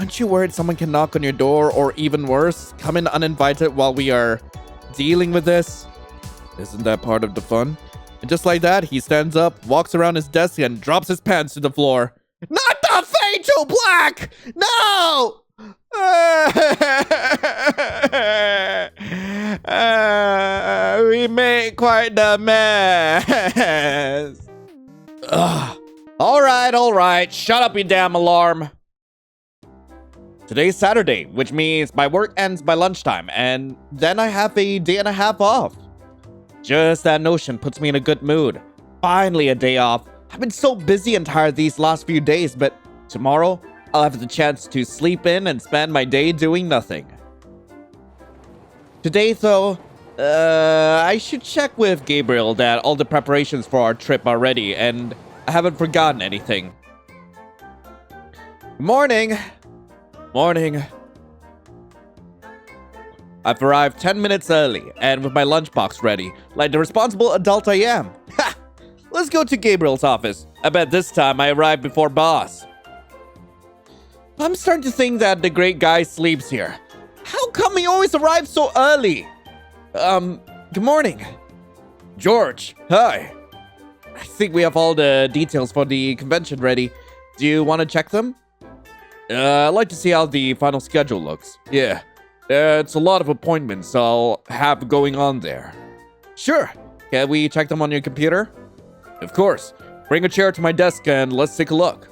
Aren't you worried someone can knock on your door, or even worse, come in uninvited while we are dealing with this? Isn't that part of the fun? And just like that, he stands up, walks around his desk, and drops his pants to the floor. Not the fatal black! No! We made quite the mess. All right. Shut up, you damn alarm. Today's Saturday, which means my work ends by lunchtime, and then I have a day and a half off. Just that notion puts me in a good mood. Finally a day off. I've been so busy and tired these last few days, but tomorrow I'll have the chance to sleep in and spend my day doing nothing. Today, though, I should check with Gabriel that all the preparations for our trip are ready and I haven't forgotten anything. Morning. I've arrived 10 minutes early and with my lunchbox ready, like the responsible adult I am. Ha! Let's go to Gabriel's office. I bet this time I arrived before boss. I'm starting to think that the great guy sleeps here. How come he always arrives so early? Good morning. George, hi. I think we have all the details for the convention ready. Do you want to check them? I'd like to see how the final schedule looks. Yeah, it's a lot of appointments I'll have going on there. Sure. Can we check them on your computer? Of course. Bring a chair to my desk and let's take a look.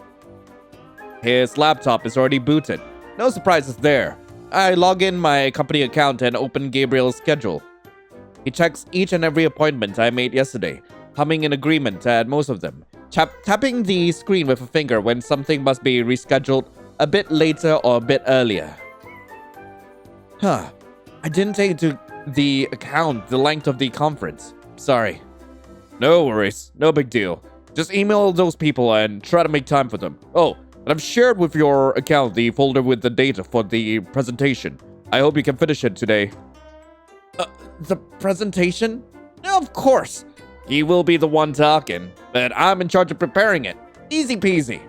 His laptop is already booted. No surprises there. I log in my company account and open Gabriel's schedule. He checks each and every appointment I made yesterday, humming in agreement at most of them, tapping the screen with a finger when something must be rescheduled a bit later or a bit earlier. I didn't take into the account the length of the conference. Sorry. No worries. No big deal. Just email those people and try to make time for them. Oh, and I've shared with your account the folder with the data for the presentation. I hope you can finish it today. The presentation? Of course. He will be the one talking, but I'm in charge of preparing it. Easy peasy.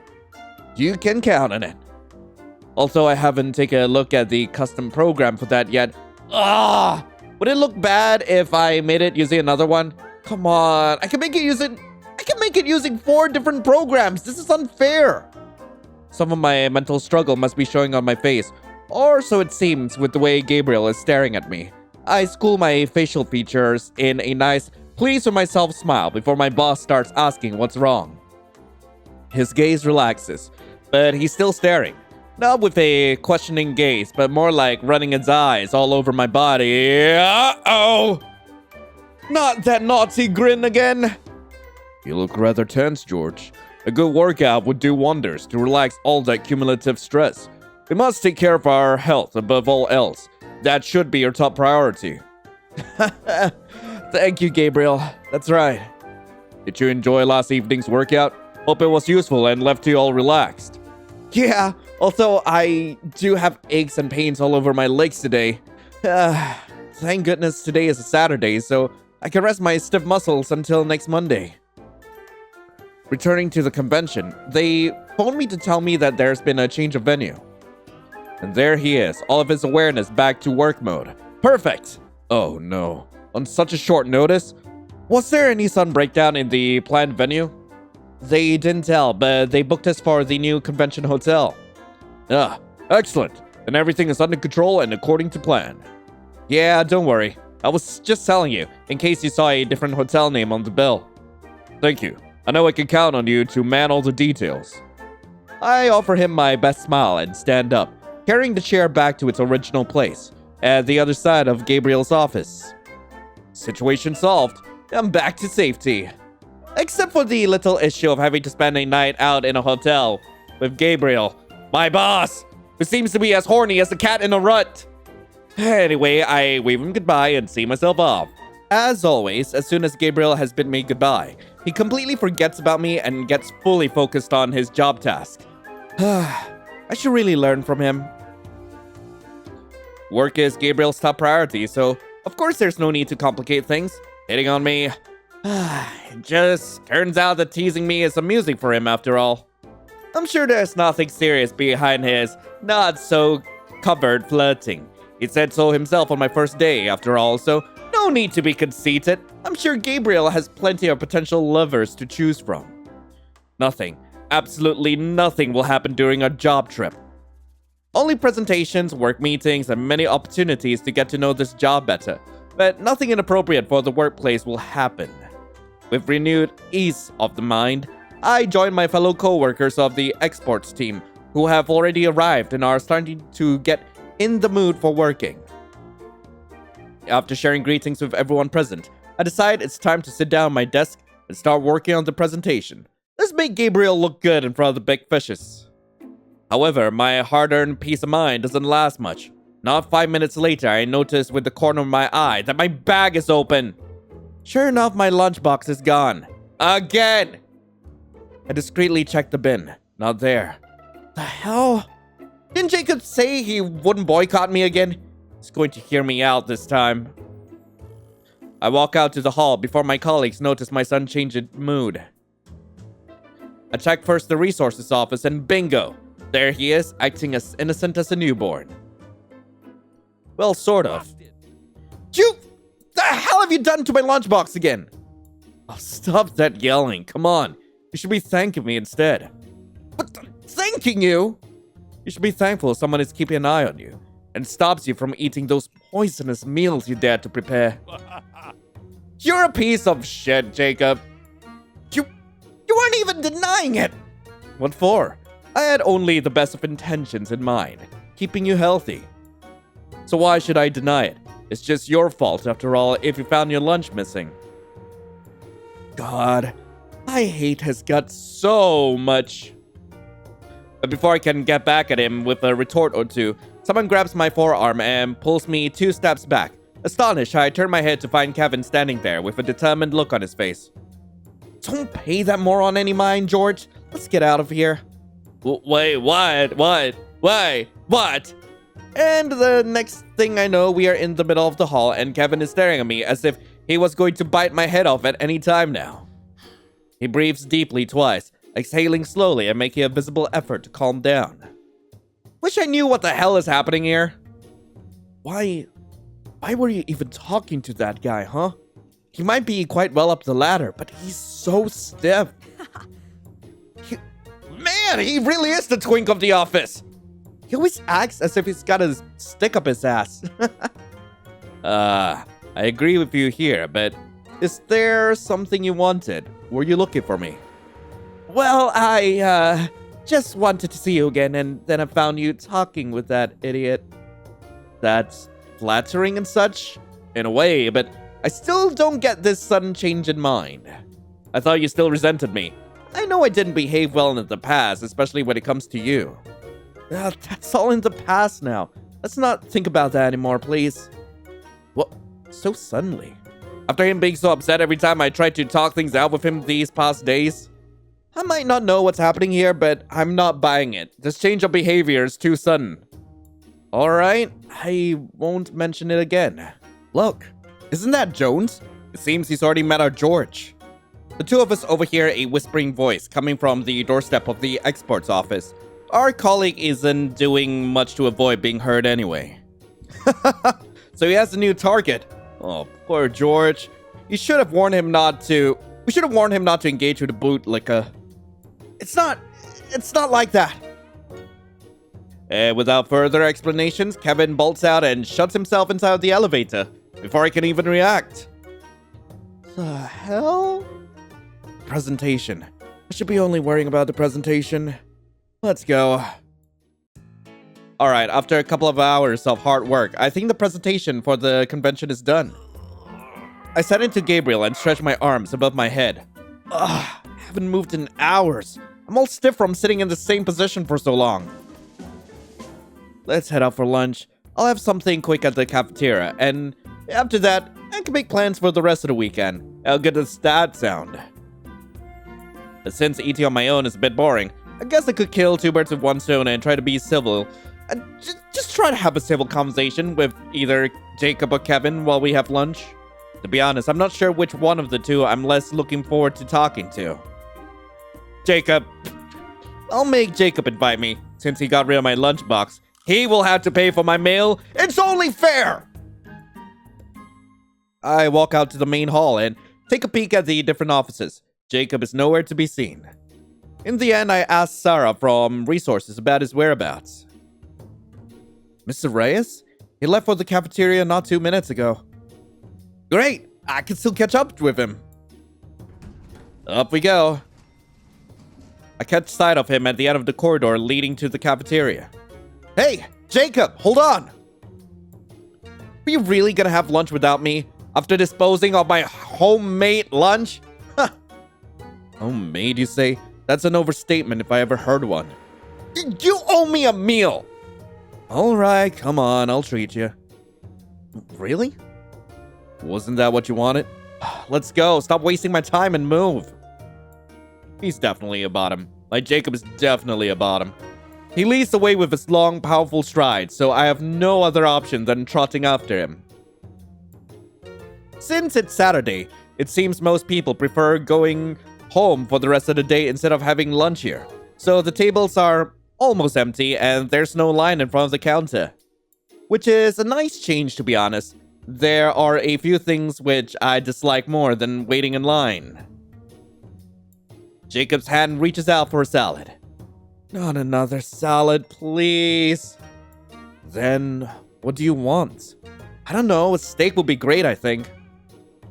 You can count on it. Also, I haven't taken a look at the custom program for that yet. Would it look bad if I made it using another one? Come on, I can make it using 4 different programs. This is unfair. Some of my mental struggle must be showing on my face, or so it seems with the way Gabriel is staring at me. I school my facial features in a nice, pleased with myself smile before my boss starts asking what's wrong. His gaze relaxes, but he's still staring. Not with a questioning gaze, but more like running his eyes all over my body. Uh-oh! Not that naughty grin again! You look rather tense, George. A good workout would do wonders to relax all that cumulative stress. We must take care of our health above all else. That should be your top priority. Thank you, Gabriel. That's right. Did you enjoy last evening's workout? Hope it was useful and left you all relaxed. Yeah, although I do have aches and pains all over my legs today. Thank goodness today is a Saturday, so I can rest my stiff muscles until next Monday. Returning to the convention, they phoned me to tell me that there's been a change of venue. And there he is, all of his awareness back to work mode. Perfect! Oh no. On such a short notice? Was there any sudden breakdown in the planned venue? They didn't tell, but they booked us for the new convention hotel. Excellent. And everything is under control and according to plan. Yeah, don't worry. I was just telling you, in case you saw a different hotel name on the bill. Thank you. I know I can count on you to man all the details. I offer him my best smile and stand up, carrying the chair back to its original place, at the other side of Gabriel's office. Situation solved. I'm back to safety. Except for the little issue of having to spend a night out in a hotel with Gabriel, my boss, who seems to be as horny as a cat in a rut. Anyway, I wave him goodbye and see myself off. As always, as soon as Gabriel has bid me goodbye, he completely forgets about me and gets fully focused on his job task. I should really learn from him. Work is Gabriel's top priority, so of course there's no need to complicate things. Hitting on me. It just turns out that teasing me is amusing for him after all. I'm sure there's nothing serious behind his not-so-covered flirting. He said so himself on my first day, after all, so no need to be conceited. I'm sure Gabriel has plenty of potential lovers to choose from. Nothing, absolutely nothing will happen during our job trip. Only presentations, work meetings, and many opportunities to get to know this job better, but nothing inappropriate for the workplace will happen. With renewed ease of the mind, I joined my fellow co-workers of the exports team, who have already arrived and are starting to get in the mood for working. After sharing greetings with everyone present, I decide it's time to sit down at my desk and start working on the presentation. Let's make Gabriel look good in front of the big fishes. However, my hard-earned peace of mind doesn't last much. Not 5 minutes later, I notice with the corner of my eye that my bag is open. Sure enough, my lunchbox is gone. Again! I discreetly checked the bin. Not there. The hell? Didn't Jacob say he wouldn't boycott me again? He's going to hear me out this time. I walk out to the hall before my colleagues notice my sudden change in mood. I check first the resources office and bingo! There he is, acting as innocent as a newborn. Well, sort of. The hell have you done to my lunchbox again? Oh, stop that yelling. Come on. You should be thanking me instead. But thanking you? You should be thankful someone is keeping an eye on you and stops you from eating those poisonous meals you dared to prepare. You're a piece of shit, Jacob. You weren't even denying it. What for? I had only the best of intentions in mind, keeping you healthy. So why should I deny it? It's just your fault, after all, if you found your lunch missing. God, I hate his guts so much. But before I can get back at him with a retort or two, someone grabs my forearm and pulls me 2 steps back. Astonished, I turn my head to find Kevin standing there with a determined look on his face. Don't pay that moron any mind, George. Let's get out of here. Wait, what? Wait, what? And the next thing I know, we are in the middle of the hall and Kevin is staring at me as if he was going to bite my head off at any time now. He breathes deeply twice, exhaling slowly and making a visible effort to calm down. Wish I knew what the hell is happening here. Why were you even talking to that guy, huh? He might be quite well up the ladder, but he's so stiff. Man, he really is the twink of the office. He always acts as if he's got a stick up his ass. I agree with you here, but is there something you wanted? Were you looking for me? Well, I just wanted to see you again, and then I found you talking with that idiot. That's flattering and such, in a way, but I still don't get this sudden change in mind. I thought you still resented me. I know I didn't behave well in the past, especially when it comes to you. That's all in the past now. Let's not think about that anymore, please. What? So suddenly? After him being so upset every time I tried to talk things out with him these past days? I might not know what's happening here, but I'm not buying it. This change of behavior is too sudden. Alright, I won't mention it again. Look, isn't that Jones? It seems he's already met our George. The two of us overhear a whispering voice coming from the doorstep of the exports office. Our colleague isn't doing much to avoid being heard anyway. So he has a new target. Oh, poor George. We should have warned him not to engage with a bootlicker. It's not like that. Without further explanations, Kevin bolts out and shuts himself inside the elevator before I can even react. The hell? Presentation. I should be only worrying about the presentation. Let's go. Alright, after a couple of hours of hard work, I think the presentation for the convention is done. I sat into Gabriel and stretched my arms above my head. Ugh, I haven't moved in hours. I'm all stiff from sitting in the same position for so long. Let's head out for lunch. I'll have something quick at the cafeteria, and after that, I can make plans for the rest of the weekend. How good does that sound? But since eating on my own is a bit boring, I guess I could kill 2 birds with 1 stone and try to be civil. And just try to have a civil conversation with either Jacob or Kevin while we have lunch. To be honest, I'm not sure which one of the two I'm less looking forward to talking to. Jacob. I'll make Jacob invite me. Since he got rid of my lunchbox, he will have to pay for my meal. It's only fair! I walk out to the main hall and take a peek at the different offices. Jacob is nowhere to be seen. In the end, I asked Sarah from Resources about his whereabouts. Mr. Reyes? He left for the cafeteria not 2 minutes ago. Great! I can still catch up with him. Up we go. I catch sight of him at the end of the corridor leading to the cafeteria. Hey, Jacob, hold on! Are you really gonna have lunch without me after disposing of my homemade lunch? Huh. Homemade, you say? That's an overstatement if I ever heard one. You owe me a meal! Alright, come on, I'll treat you. Really? Wasn't that what you wanted? Let's go, stop wasting my time and move. He's definitely a bottom. Like Jacob is definitely a bottom. He leads the way with his long, powerful strides, so I have no other option than trotting after him. Since it's Saturday, it seems most people prefer going home for the rest of the day instead of having lunch here. So the tables are almost empty and there's no line in front of the counter. Which is a nice change, to be honest. There are a few things which I dislike more than waiting in line. Jacob's hand reaches out for a salad. Not another salad, please. Then, what do you want? I don't know, a steak would be great, I think.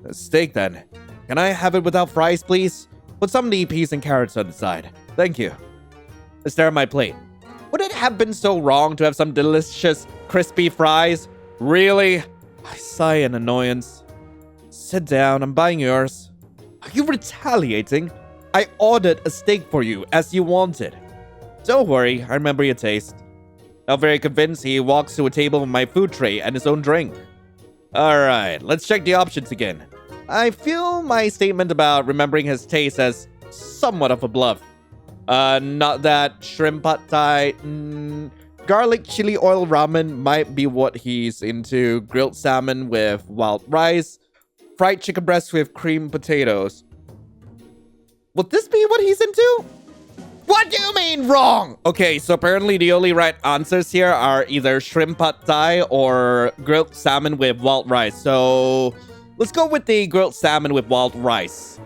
A steak, then. Can I have it without fries, please? Put some knee peas and carrots on the side. Thank you. I stare at my plate. Would it have been so wrong to have some delicious, crispy fries? Really? I sigh in annoyance. Sit down, I'm buying yours. Are you retaliating? I ordered a steak for you, as you wanted. Don't worry, I remember your taste. Now very convinced, he walks to a table with my food tray and his own drink. Alright, let's check the options again. I feel my statement about remembering his taste as somewhat of a bluff. Not that shrimp pad thai, garlic chili oil ramen might be what he's into. Grilled salmon with wild rice, fried chicken breast with cream potatoes. Would this be what he's into? What do you mean wrong? Okay, so apparently the only right answers here are either shrimp pad thai or grilled salmon with wild rice. So let's go with the grilled salmon with wild rice.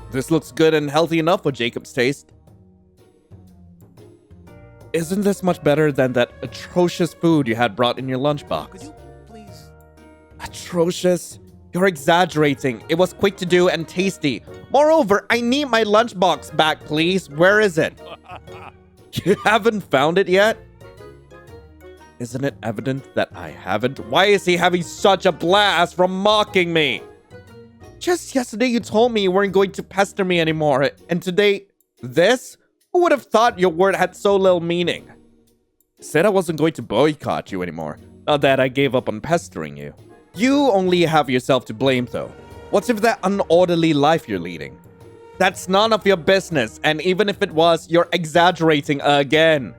This looks good and healthy enough for Jacob's taste. Isn't this much better than that atrocious food you had brought in your lunchbox? Could you please? Atrocious? You're exaggerating. It was quick to do and tasty. Moreover, I need my lunchbox back, please. Where is it? You haven't found it yet? Isn't it evident that I haven't? Why is he having such a blast from mocking me? Just yesterday you told me you weren't going to pester me anymore, and today, this? Who would have thought your word had so little meaning? I said I wasn't going to boycott you anymore. Not that I gave up on pestering you. You only have yourself to blame, though. What's with that unorderly life you're leading? That's none of your business, and even if it was, you're exaggerating again.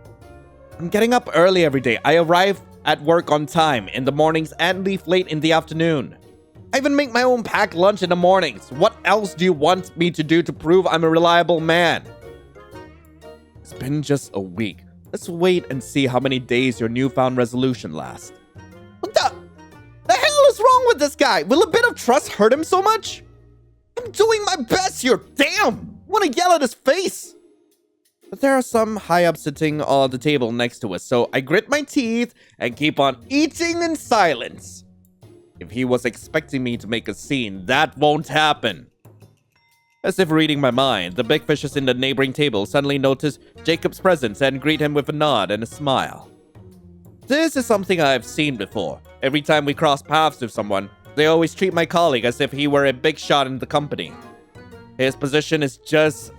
I'm getting up early every day. I arrive at work on time in the mornings and leave late in the afternoon. I even make my own packed lunch in the mornings. What else do you want me to do to prove I'm a reliable man? It's been just a week. Let's wait and see how many days your newfound resolution lasts. What the hell is wrong with this guy? Will a bit of trust hurt him so much? I'm doing my best here. Damn! I want to yell at his face. But there are some high-ups sitting on the table next to us, so I grit my teeth and keep on eating in silence. If he was expecting me to make a scene, that won't happen. As if reading my mind, the big fishes in the neighboring table suddenly notice Jacob's presence and greet him with a nod and a smile. This is something I've seen before. Every time we cross paths with someone, they always treat my colleague as if he were a big shot in the company. His position is just...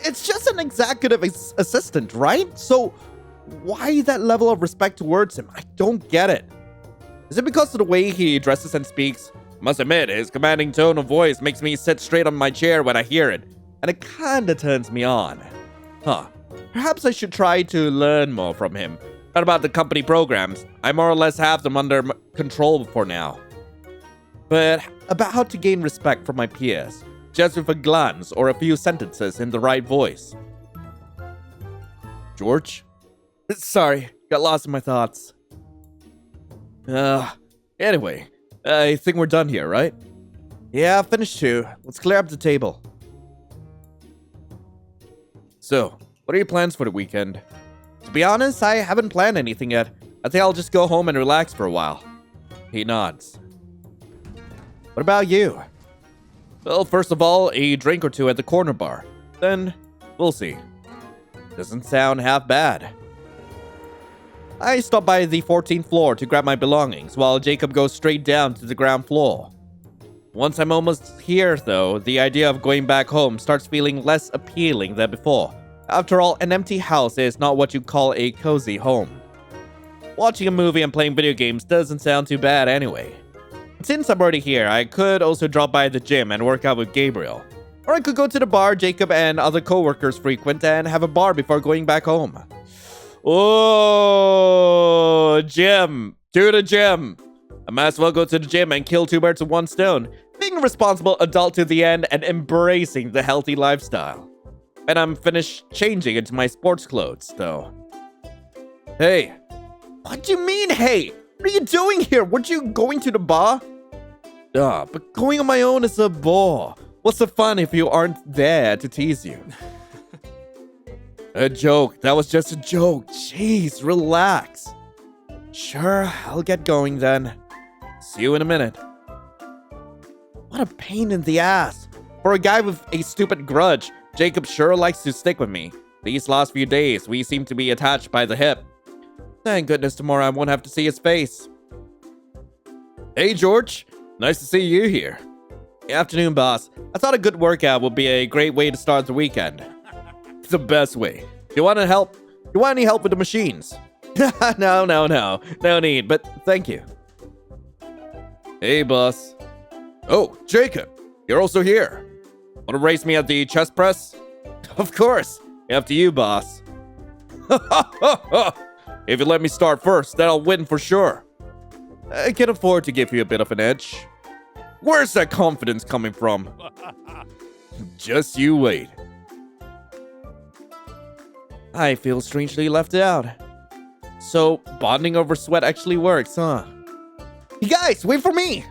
It's just an executive assistant, right? So why that level of respect towards him? I don't get it. Is it because of the way he dresses and speaks? Must admit, his commanding tone of voice makes me sit straight on my chair when I hear it, and it kinda turns me on. Huh. Perhaps I should try to learn more from him. Not about the company programs. I more or less have them under control for now. But about how to gain respect from my peers, just with a glance or a few sentences in the right voice. George? Sorry, got lost in my thoughts. Anyway, I think we're done here, right? Yeah, finished too. Let's clear up the table. So, what are your plans for the weekend? To be honest, I haven't planned anything yet. I think I'll just go home and relax for a while. He nods. What about you? Well, first of all, a drink or two at the corner bar. Then, we'll see. Doesn't sound half bad. I stop by the 14th floor to grab my belongings, while Jacob goes straight down to the ground floor. Once I'm almost here, though, the idea of going back home starts feeling less appealing than before. After all, an empty house is not what you call a cozy home. Watching a movie and playing video games doesn't sound too bad anyway. Since I'm already here, I could also drop by the gym and work out with Gabriel. Or I could go to the bar Jacob and other co-workers frequent and have a bar before going back home. Oh, gym. To the gym. I might as well go to the gym and kill two birds with one stone. Being a responsible adult to the end and embracing the healthy lifestyle. And I'm finished changing into my sports clothes, though. Hey. What do you mean, hey? What are you doing here? Weren't you going to the bar? But going on my own is a bore. What's the fun if you aren't there to tease you? A joke. That was just a joke. Jeez, relax. Sure, I'll get going then. See you in a minute. What a pain in the ass. For a guy with a stupid grudge, Jacob sure likes to stick with me. These last few days, we seem to be attached by the hip. Thank goodness tomorrow I won't have to see his face. Hey, George. Nice to see you here. Good afternoon, boss. I thought a good workout would be a great way to start the weekend. The best way. You want to help? You want any help with the machines? No. No need, but thank you. Hey, boss. Oh, Jacob. You're also here. Want to race me at the chest press? Of course. After you, boss. If you let me start first, then I'll win for sure. I can afford to give you a bit of an edge. Where's that confidence coming from? Just you wait. I feel strangely left out. So, bonding over sweat actually works, huh? You guys, wait for me!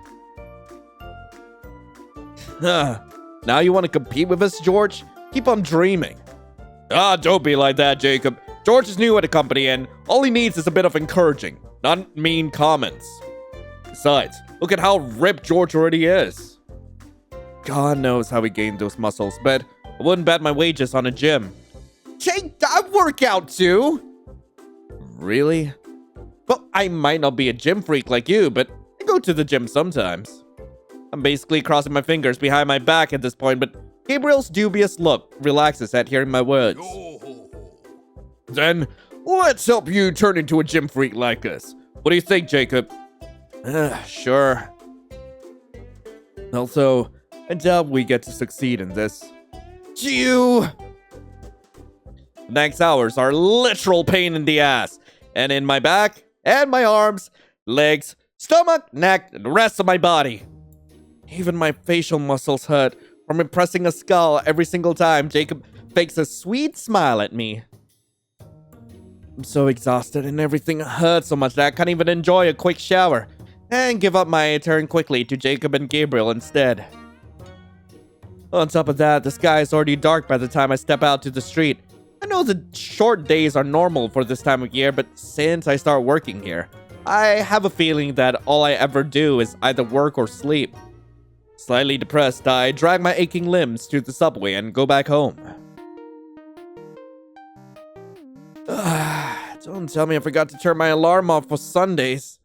Now you want to compete with us, George? Keep on dreaming. Don't be like that, Jacob. George is new at the company and all he needs is a bit of encouraging, not mean comments. Besides, look at how ripped George already is. God knows how he gained those muscles, but I wouldn't bet my wages on a gym. Jake, I work out too! Really? Well, I might not be a gym freak like you, but I go to the gym sometimes. I'm basically crossing my fingers behind my back at this point, but Gabriel's dubious look relaxes at hearing my words. Then, let's help you turn into a gym freak like us. What do you think, Jacob? Sure. Also, I doubt we get to succeed in this. You! The next hours are literal pain in the ass. And in my back, and my arms, legs, stomach, neck, and the rest of my body. Even my facial muscles hurt from impressing a skull every single time Jacob fakes a sweet smile at me. I'm so exhausted and everything hurts so much that I can't even enjoy a quick shower and give up my turn quickly to Jacob and Gabriel instead. On top of that, the sky is already dark by the time I step out to the street. I know the short days are normal for this time of year, but since I start working here, I have a feeling that all I ever do is either work or sleep. Slightly depressed, I drag my aching limbs to the subway and go back home. Don't tell me I forgot to turn my alarm off for Sundays.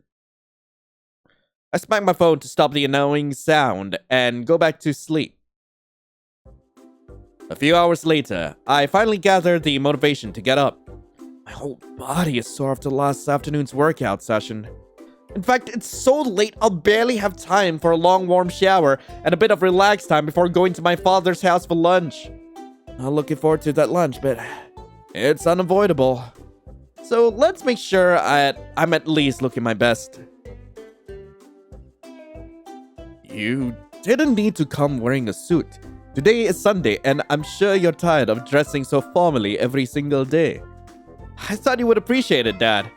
I smack my phone to stop the annoying sound and go back to sleep. A few hours later, I finally gather the motivation to get up. My whole body is sore after last afternoon's workout session. In fact, it's so late I'll barely have time for a long warm shower and a bit of relaxed time before going to my father's house for lunch. I'm looking forward to that lunch, but it's unavoidable. So let's make sure I'm at least looking my best. You didn't need to come wearing a suit. Today is Sunday, and I'm sure you're tired of dressing so formally every single day. I thought you would appreciate it, Dad.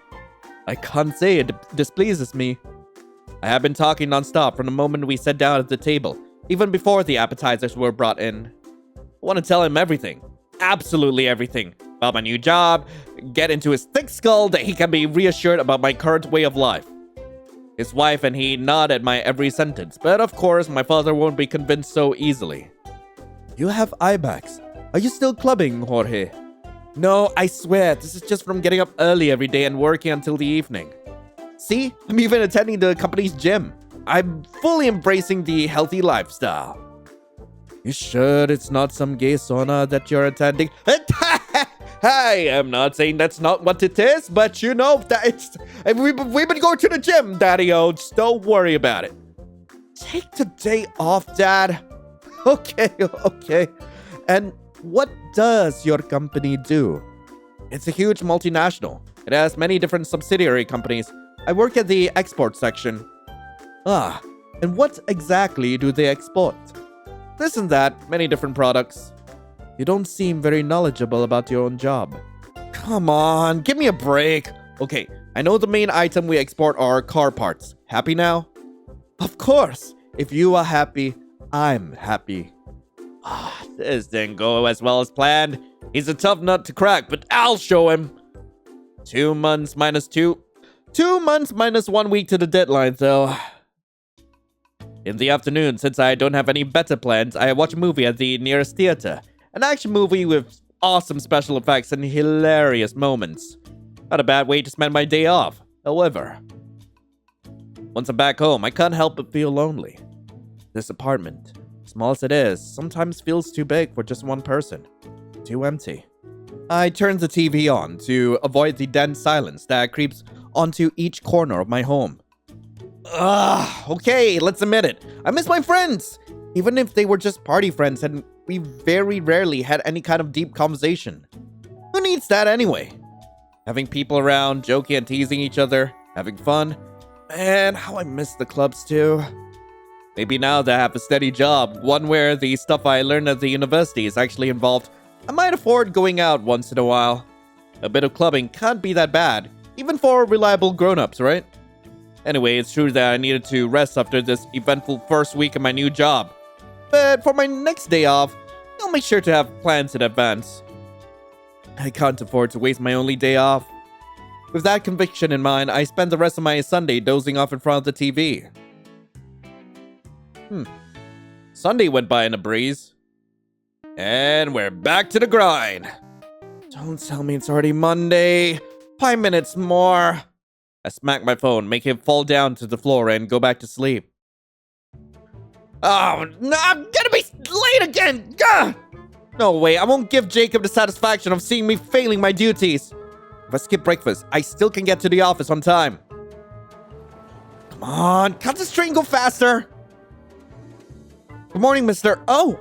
I can't say it displeases me. I have been talking nonstop from the moment we sat down at the table, even before the appetizers were brought in. I want to tell him everything. Absolutely everything. About my new job, get into his thick skull that he can be reassured about my current way of life. His wife and he nod at my every sentence, but of course my father won't be convinced so easily. You have eye bags. Are you still clubbing, Jorge? No, I swear, this is just from getting up early every day and working until the evening. See, I'm even attending the company's gym. I'm fully embracing the healthy lifestyle. You sure it's not some gay sauna that you're attending? Hey, I'm not saying that's not what it is, but you know that it's... We've been going to the gym, Daddy-o. Just don't worry about it. Take the day off, Dad. Okay. And what does your company do? It's a huge multinational. It has many different subsidiary companies. I work at the export section. Ah, and what exactly do they export? This and that, many different products. You don't seem very knowledgeable about your own job. Come on, give me a break. Okay, I know the main item we export are car parts. Happy now? Of course. If you are happy, I'm happy. This didn't go as well as planned. He's a tough nut to crack, but I'll show him. 2 months minus 2. 2 months minus 1 week to the deadline, though. In the afternoon, since I don't have any better plans, I watch a movie at the nearest theater. An action movie with awesome special effects and hilarious moments. Not a bad way to spend my day off, however. Once I'm back home, I can't help but feel lonely. This apartment, small as it is, sometimes feels too big for just one person. Too empty. I turn the TV on to avoid the dense silence that creeps onto each corner of my home. Okay, let's admit it. I miss my friends. Even if they were just party friends and we very rarely had any kind of deep conversation. Who needs that anyway? Having people around, joking and teasing each other, having fun. Man, how I miss the clubs too. Maybe now that I have a steady job, one where the stuff I learned at the university is actually involved, I might afford going out once in a while. A bit of clubbing can't be that bad, even for reliable grown-ups, right? Anyway, it's true that I needed to rest after this eventful first week of my new job. But for my next day off, I'll make sure to have plans in advance. I can't afford to waste my only day off. With that conviction in mind, I spend the rest of my Sunday dozing off in front of the TV. Sunday went by in a breeze. And we're back to the grind. Don't tell me it's already Monday. 5 minutes more. I smack my phone, make it fall down to the floor, and go back to sleep. Oh, no, I'm gonna be late again! Gah! No way, I won't give Jacob the satisfaction of seeing me failing my duties. If I skip breakfast, I still can get to the office on time. Come on, cut this train, go faster! Good morning, Mr. Oh!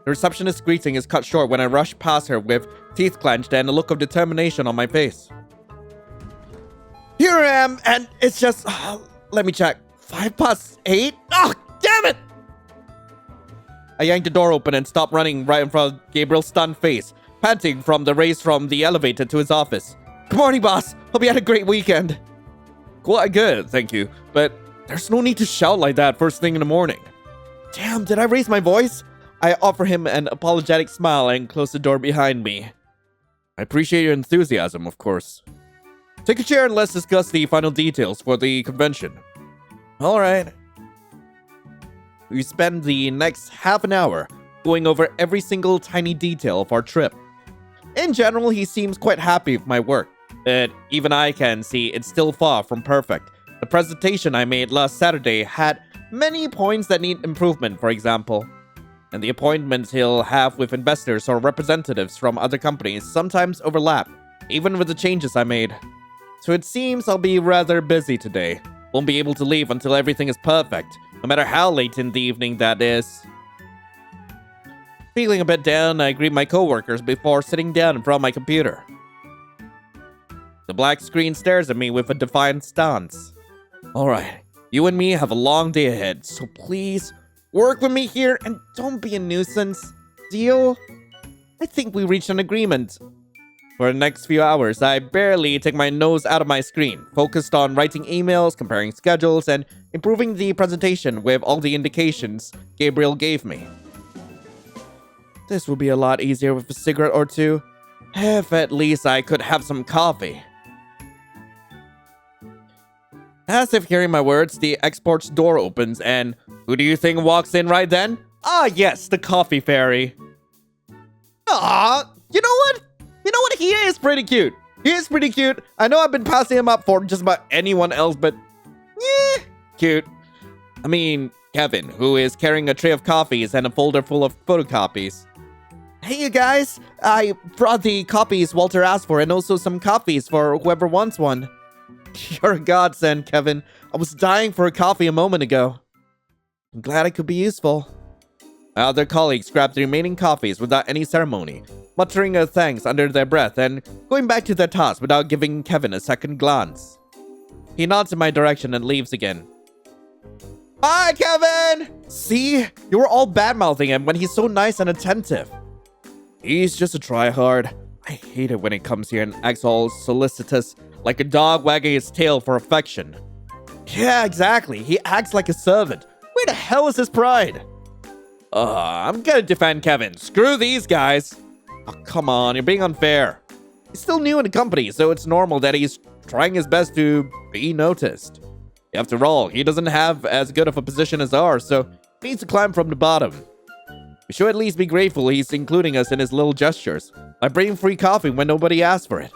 The receptionist's greeting is cut short when I rush past her with teeth clenched and a look of determination on my face. Here I am, and it's just... let me check. 8:05? Oh, damn it! I yanked the door open and stopped running right in front of Gabriel's stunned face, panting from the race from the elevator to his office. Good morning, boss. Hope you had a great weekend. Quite good, thank you. But there's no need to shout like that first thing in the morning. Damn, did I raise my voice? I offer him an apologetic smile and close the door behind me. I appreciate your enthusiasm, of course. Take a chair and let's discuss the final details for the convention. Alright. We spend the next half an hour going over every single tiny detail of our trip. In general, he seems quite happy with my work, but even I can see it's still far from perfect. The presentation I made last Saturday had many points that need improvement, for example. And the appointments he'll have with investors or representatives from other companies sometimes overlap, even with the changes I made. So it seems I'll be rather busy today. Won't be able to leave until everything is perfect, no matter how late in the evening that is. Feeling a bit down, I greet my coworkers before sitting down in front of my computer. The black screen stares at me with a defiant stance. Alright, you and me have a long day ahead, so please work with me here and don't be a nuisance. Deal? I think we reached an agreement. For the next few hours, I barely take my nose out of my screen, focused on writing emails, comparing schedules, and improving the presentation with all the indications Gabriel gave me. This will be a lot easier with a cigarette or two, if at least I could have some coffee. As if hearing my words, the export's door opens, and who do you think walks in right then? Ah, yes, the coffee fairy. Ah, you know what? He is pretty cute. He is pretty cute. I know I've been passing him up for just about anyone else, but yeah, cute. I mean, Kevin, who is carrying a tray of coffees and a folder full of photocopies. Hey, you guys. I brought the copies Walter asked for and also some coffees for whoever wants one. You're a godsend, Kevin. I was dying for a coffee a moment ago. I'm glad I could be useful. My other colleagues grabbed the remaining coffees without any ceremony, muttering a thanks under their breath and going back to their task without giving Kevin a second glance. He nods in my direction and leaves again. Bye, Kevin! See? You were all bad-mouthing him when he's so nice and attentive. He's just a tryhard. I hate it when it comes here and acts all solicitous, like a dog wagging its tail for affection. Yeah, exactly. He acts like a servant. Where the hell is his pride? I'm gonna defend Kevin. Screw these guys. Oh, come on, you're being unfair. He's still new in the company, so it's normal that he's trying his best to be noticed. After all, he doesn't have as good of a position as ours, so he needs to climb from the bottom. We should at least be grateful he's including us in his little gestures, like bringing free coffee when nobody asked for it.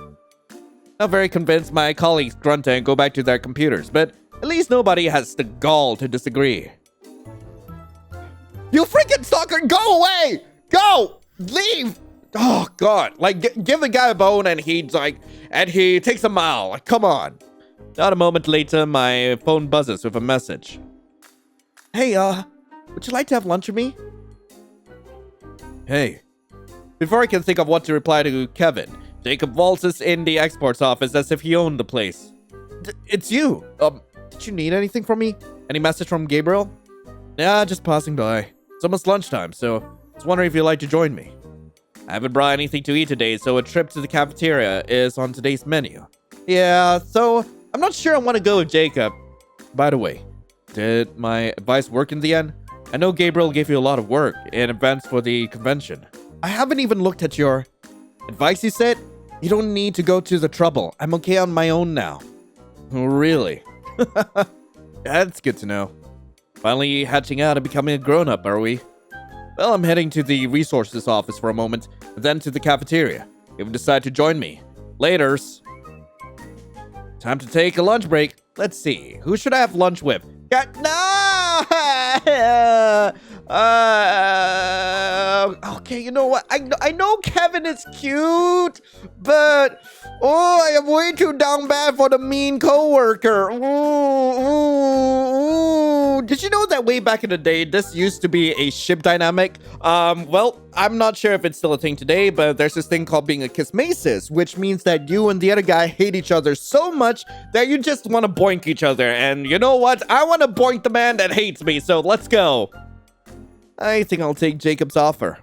Not very convinced my colleagues grunt and go back to their computers, but at least nobody has the gall to disagree. You freaking stalker, go away! Go! Leave! Oh, God. Like, give the guy a bone and he takes a mile. Like, come on. Not a moment later, my phone buzzes with a message. Hey, would you like to have lunch with me? Hey. Before I can think of what to reply to Kevin, Jacob waltzes in the exports office as if he owned the place. It's you. Did you need anything from me? Any message from Gabriel? Nah, just passing by. It's almost lunchtime, so I was wondering if you'd like to join me. I haven't brought anything to eat today, so a trip to the cafeteria is on today's menu. Yeah, so I'm not sure I want to go with Jacob. By the way, did my advice work in the end? I know Gabriel gave you a lot of work in advance for the convention. I haven't even looked at your advice, you said? You don't need to go to the trouble. I'm okay on my own now. Oh, really? That's good to know. Finally hatching out and becoming a grown-up, are we? Well, I'm heading to the resources office for a moment, and then to the cafeteria. If you decide to join me. Laters. Time to take a lunch break. Let's see. Who should I have lunch with? No! Okay, you know what? I know Kevin is cute, but I am way too down bad for the mean coworker. Did you know that way back in the day, this used to be a ship dynamic? Well, I'm not sure if it's still a thing today, but there's this thing called being a kismasis, which means that you and the other guy hate each other so much that you just want to boink each other. And you know what? I want to boink the man that hates me, so let's go. I think I'll take Jacob's offer.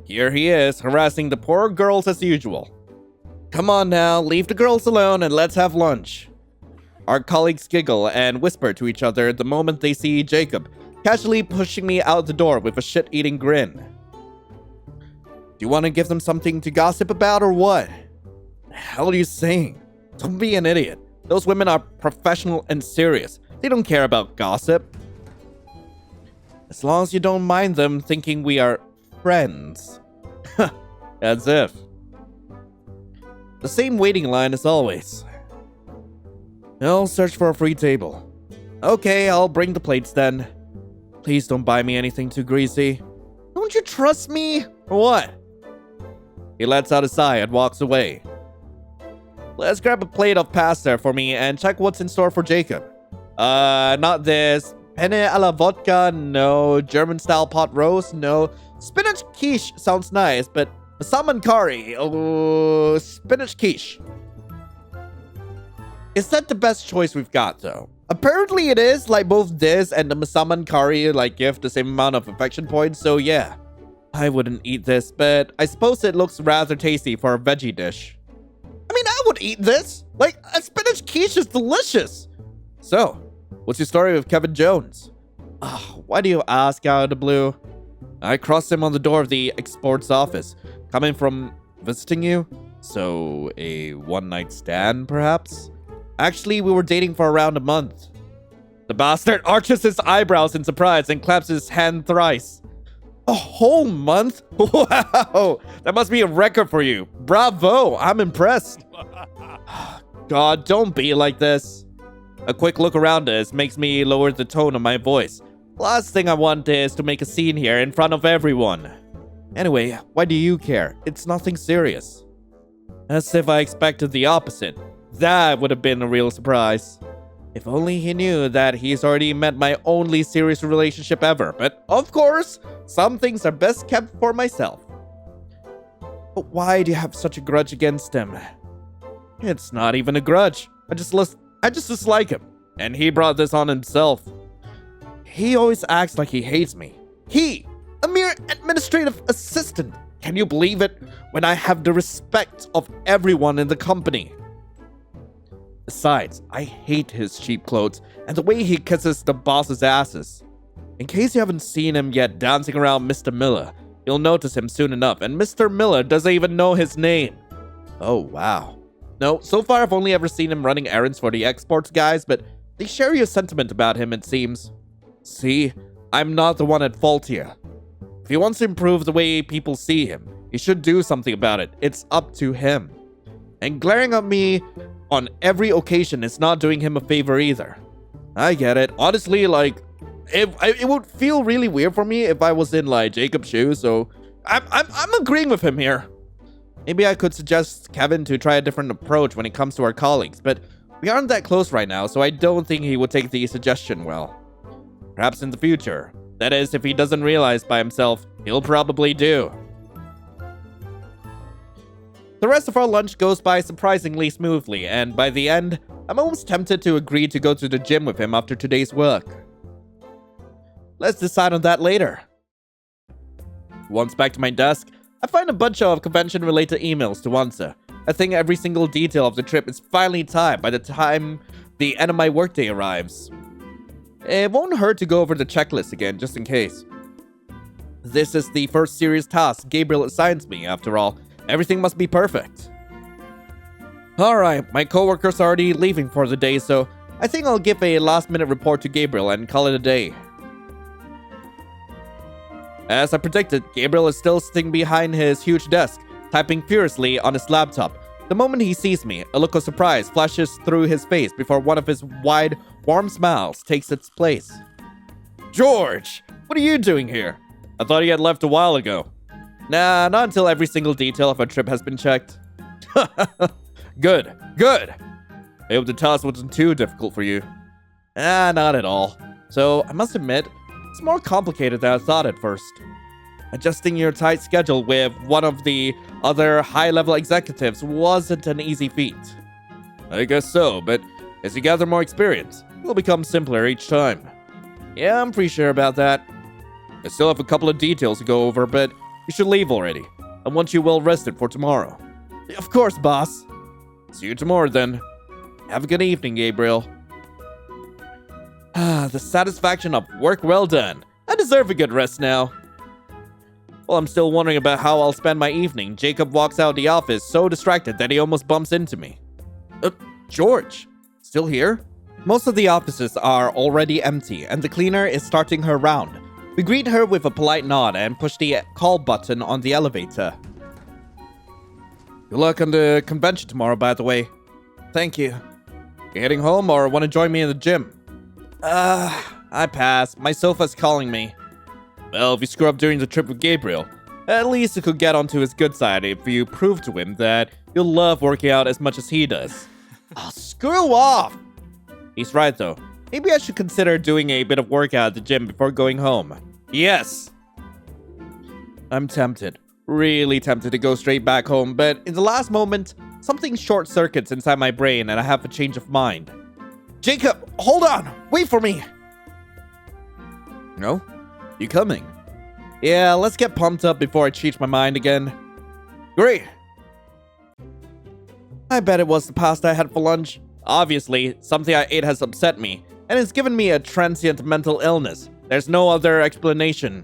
Here he is, harassing the poor girls as usual. Come on now, leave the girls alone and let's have lunch. Our colleagues giggle and whisper to each other the moment they see Jacob, casually pushing me out the door with a shit-eating grin. Do you want to give them something to gossip about or what? The hell are you saying? Don't be an idiot. Those women are professional and serious. They don't care about gossip. As long as you don't mind them thinking we are friends. As if. The same waiting line as always. I'll search for a free table. Okay, I'll bring the plates then. Please don't buy me anything too greasy. Don't you trust me? Or what? He lets out a sigh and walks away. Let's grab a plate of pasta for me and check what's in store for Jacob. Not this. Penne alla vodka, no. German-style pot roast, no. Spinach quiche sounds nice, but salmon curry, oh, spinach quiche. Is that the best choice we've got, though? Apparently it is, like both this and the salmon curry, like give the same amount of affection points, so yeah. I wouldn't eat this, but I suppose it looks rather tasty for a veggie dish. I mean, I would eat this. Like, a spinach quiche is delicious. So, what's your story with Kevin Jones? Why do you ask out of the blue? I crossed him on the door of the exports office, coming from visiting you. So, a one-night stand, perhaps? Actually, we were dating for around a month. The bastard arches his eyebrows in surprise and claps his hand thrice. A whole month? Wow! That must be a record for you. Bravo! I'm impressed. God, don't be like this. A quick look around us makes me lower the tone of my voice. Last thing I want is to make a scene here in front of everyone. Anyway, why do you care? It's nothing serious. As if I expected the opposite. That would have been a real surprise. If only he knew that he's already met my only serious relationship ever. But of course, some things are best kept for myself. But why do you have such a grudge against him? It's not even a grudge. I just dislike him. And he brought this on himself. He always acts like he hates me. He, a mere administrative assistant. Can you believe it? When I have the respect of everyone in the company. Besides, I hate his cheap clothes and the way he kisses the boss's asses. In case you haven't seen him yet dancing around Mr. Miller, you'll notice him soon enough, and Mr. Miller doesn't even know his name. Oh, wow. No, so far I've only ever seen him running errands for the exports guys, but they share your sentiment about him, it seems. See, I'm not the one at fault here. If he wants to improve the way people see him, he should do something about it. It's up to him. And glaring at me on every occasion is not doing him a favor either. I get it. Honestly, like, it would feel really weird for me if I was in, like, Jacob's shoes, so I'm agreeing with him here. Maybe I could suggest Kevin to try a different approach when it comes to our colleagues, but we aren't that close right now, so I don't think he would take the suggestion well. Perhaps in the future. That is, if he doesn't realize by himself, he'll probably do. The rest of our lunch goes by surprisingly smoothly, and by the end, I'm almost tempted to agree to go to the gym with him after today's work. Let's decide on that later. Once back to my desk, I find a bunch of convention-related emails to answer. I think every single detail of the trip is finally timed by the time the end of my workday arrives. It won't hurt to go over the checklist again, just in case. This is the first serious task Gabriel assigns me, after all. Everything must be perfect. Alright, my coworker's already leaving for the day, so I think I'll give a last-minute report to Gabriel and call it a day. As I predicted, Gabriel is still sitting behind his huge desk, typing furiously on his laptop. The moment he sees me, a look of surprise flashes through his face before one of his wide, warm smiles takes its place. George, what are you doing here? I thought you had left a while ago. Nah, not until every single detail of our trip has been checked. Good. I hope the task wasn't too difficult for you. Not at all. So, I must admit, it's more complicated than I thought at first. Adjusting your tight schedule with one of the other high-level executives wasn't an easy feat. I guess so, but as you gather more experience, it will become simpler each time. Yeah, I'm pretty sure about that. I still have a couple of details to go over, but you should leave already. I want you well rested for tomorrow. Of course, boss. See you tomorrow, then. Have a good evening, Gabriel. The satisfaction of work well done. I deserve a good rest now. While I'm still wondering about how I'll spend my evening, Jacob walks out of the office so distracted that he almost bumps into me. George, still here? Most of the offices are already empty, and the cleaner is starting her round. We greet her with a polite nod and push the call button on the elevator. Good luck on the convention tomorrow, by the way. Thank you. You heading home or want to join me in the gym? I pass. My sofa's calling me. Well, if you screw up during the trip with Gabriel, at least you could get onto his good side if you prove to him that you'll love working out as much as he does. Screw off! He's right, though. Maybe I should consider doing a bit of workout at the gym before going home. Yes! I'm tempted. Really tempted to go straight back home, but in the last moment, something short-circuits inside my brain and I have a change of mind. Jacob, hold on! Wait for me! No? You coming? Yeah, let's get pumped up before I change my mind again. Great. I bet it was the pasta I had for lunch. Obviously, something I ate has upset me, and it's given me a transient mental illness. There's no other explanation.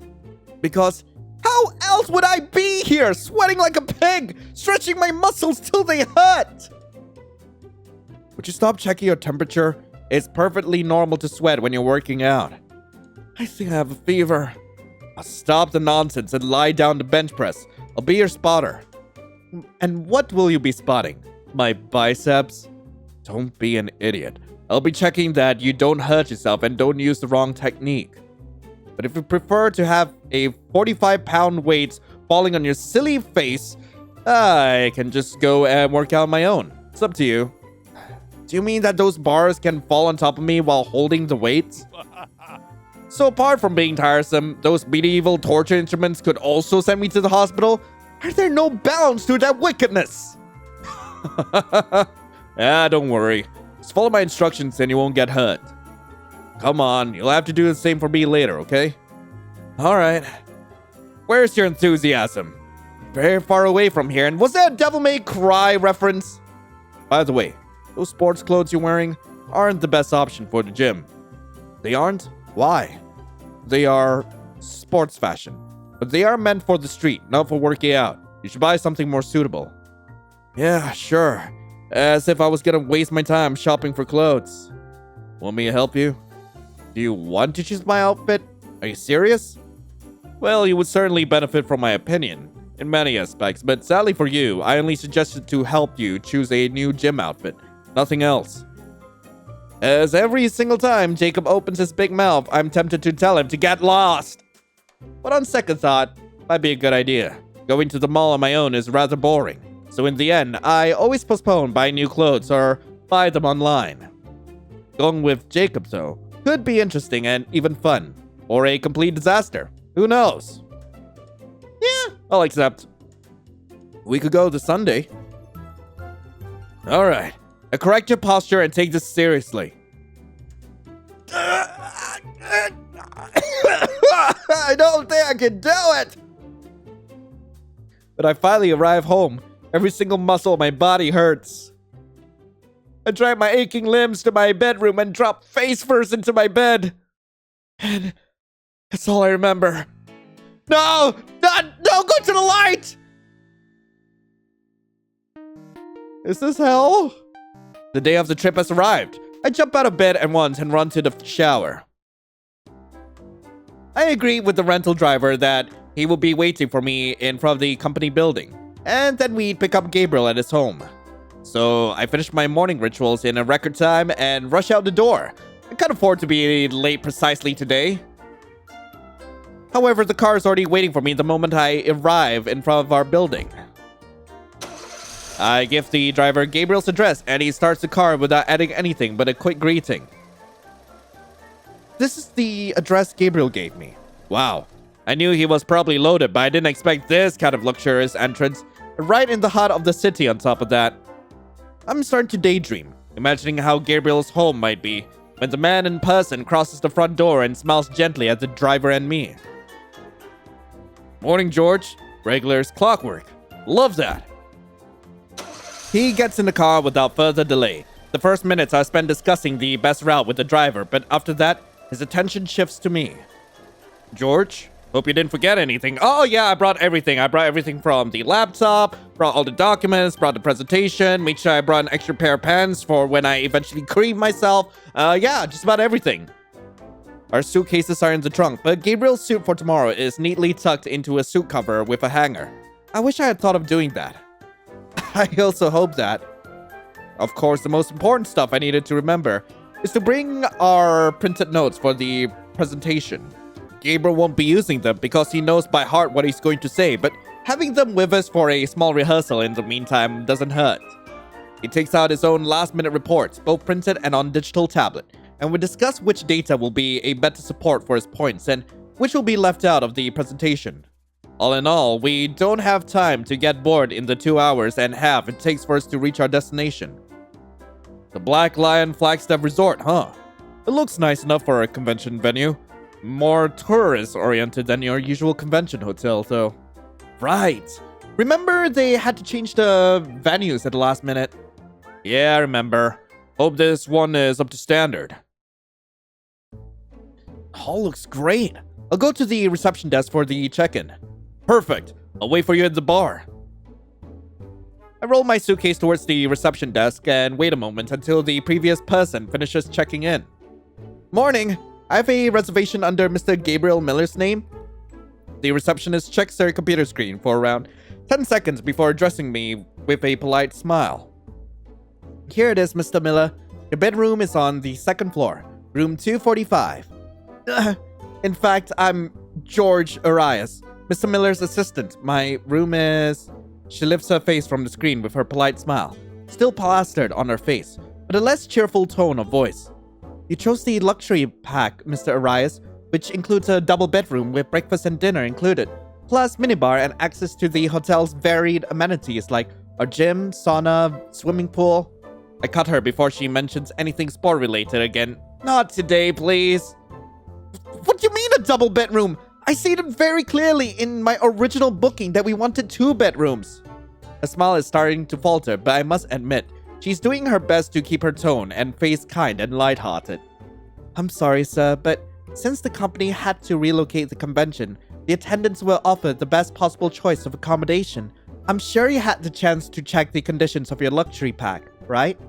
Because how else would I be here, sweating like a pig, stretching my muscles till they hurt? Would you stop checking your temperature? It's perfectly normal to sweat when you're working out. I think I have a fever. I'll stop the nonsense and lie down to bench press. I'll be your spotter. And what will you be spotting? My biceps? Don't be an idiot. I'll be checking that you don't hurt yourself and don't use the wrong technique. But if you prefer to have a 45-pound weight falling on your silly face, I can just go and work out on my own. It's up to you. Do you mean that those bars can fall on top of me while holding the weights? So apart from being tiresome, those medieval torture instruments could also send me to the hospital? Are there no bounds to that wickedness? Don't worry. Just follow my instructions and you won't get hurt. Come on, you'll have to do the same for me later, okay? Alright. Where's your enthusiasm? Very far away from here, and was that a Devil May Cry reference? By the way, those sports clothes you're wearing aren't the best option for the gym. They aren't? Why? They are sports fashion, but they are meant for the street, not for working out. You should buy something more suitable. Yeah, sure. As if I was gonna waste my time shopping for clothes. Want me to help you? Do you want to choose my outfit? Are you serious? Well, you would certainly benefit from my opinion, in many aspects, but sadly for you, I only suggested to help you choose a new gym outfit. Nothing else. As every single time Jacob opens his big mouth, I'm tempted to tell him to get lost. But on second thought, might be a good idea. Going to the mall on my own is rather boring. So in the end, I always postpone buying new clothes or buy them online. Going with Jacob, though, could be interesting and even fun. Or a complete disaster. Who knows? Yeah, I'll accept. We could go this Sunday. Alright. Now correct your posture and take this seriously. I don't think I can do it! But I finally arrive home. Every single muscle of my body hurts. I drag my aching limbs to my bedroom and drop face first into my bed. And that's all I remember. No! No, go to the light! Is this hell? The day of the trip has arrived. I jump out of bed at once and run to the shower. I agree with the rental driver that he will be waiting for me in front of the company building. And then we pick up Gabriel at his home. So I finish my morning rituals in a record time and rush out the door. I can't afford to be late precisely today. However, the car is already waiting for me the moment I arrive in front of our building. I give the driver Gabriel's address and he starts the car without adding anything but a quick greeting. This is the address Gabriel gave me. Wow. I knew he was probably loaded, but I didn't expect this kind of luxurious entrance. Right in the heart of the city on top of that. I'm starting to daydream, imagining how Gabriel's home might be when the man in person crosses the front door and smiles gently at the driver and me. Morning, George. Regular as clockwork. Love that. He gets in the car without further delay. The first minutes I spend discussing the best route with the driver, but after that, his attention shifts to me. George, hope you didn't forget anything. Oh yeah, I brought everything. I brought everything from the laptop, brought all the documents, brought the presentation, made sure I brought an extra pair of pants for when I eventually cream myself. Yeah, just about everything. Our suitcases are in the trunk, but Gabriel's suit for tomorrow is neatly tucked into a suit cover with a hanger. I wish I had thought of doing that. I also hope that. Of course, the most important stuff I needed to remember is to bring our printed notes for the presentation. Gabriel won't be using them because he knows by heart what he's going to say, but having them with us for a small rehearsal in the meantime doesn't hurt. He takes out his own last-minute reports, both printed and on digital tablet, and we discuss which data will be a better support for his points and which will be left out of the presentation. All in all, we don't have time to get bored in the 2 hours and a half it takes for us to reach our destination. The Black Lion Flagstaff Resort, huh? It looks nice enough for a convention venue. More tourist-oriented than your usual convention hotel, though. Right. Remember they had to change the venues at the last minute? Yeah, I remember. Hope this one is up to standard. Hall looks great. I'll go to the reception desk for the check-in. Perfect. I'll wait for you at the bar. I roll my suitcase towards the reception desk and wait a moment until the previous person finishes checking in. Morning. I have a reservation under Mr. Gabriel Miller's name. The receptionist checks their computer screen for around 10 seconds before addressing me with a polite smile. Here it is, Mr. Miller. Your bedroom is on the second floor, room 245. In fact, I'm George Arias, Mr. Miller's assistant. My room is... She lifts her face from the screen with her polite smile, still plastered on her face, but a less cheerful tone of voice. You chose the luxury pack, Mr. Arias, which includes a double bedroom with breakfast and dinner included, plus minibar and access to the hotel's varied amenities like a gym, sauna, swimming pool. I cut her before she mentions anything sport-related again. Not today, please. What do you mean a double bedroom? I stated very clearly in my original booking that we wanted 2 bedrooms. Her smile is starting to falter, but I must admit, she's doing her best to keep her tone and face kind and lighthearted. I'm sorry, sir, but since the company had to relocate the convention, the attendants were offered the best possible choice of accommodation. I'm sure you had the chance to check the conditions of your luxury pack, right?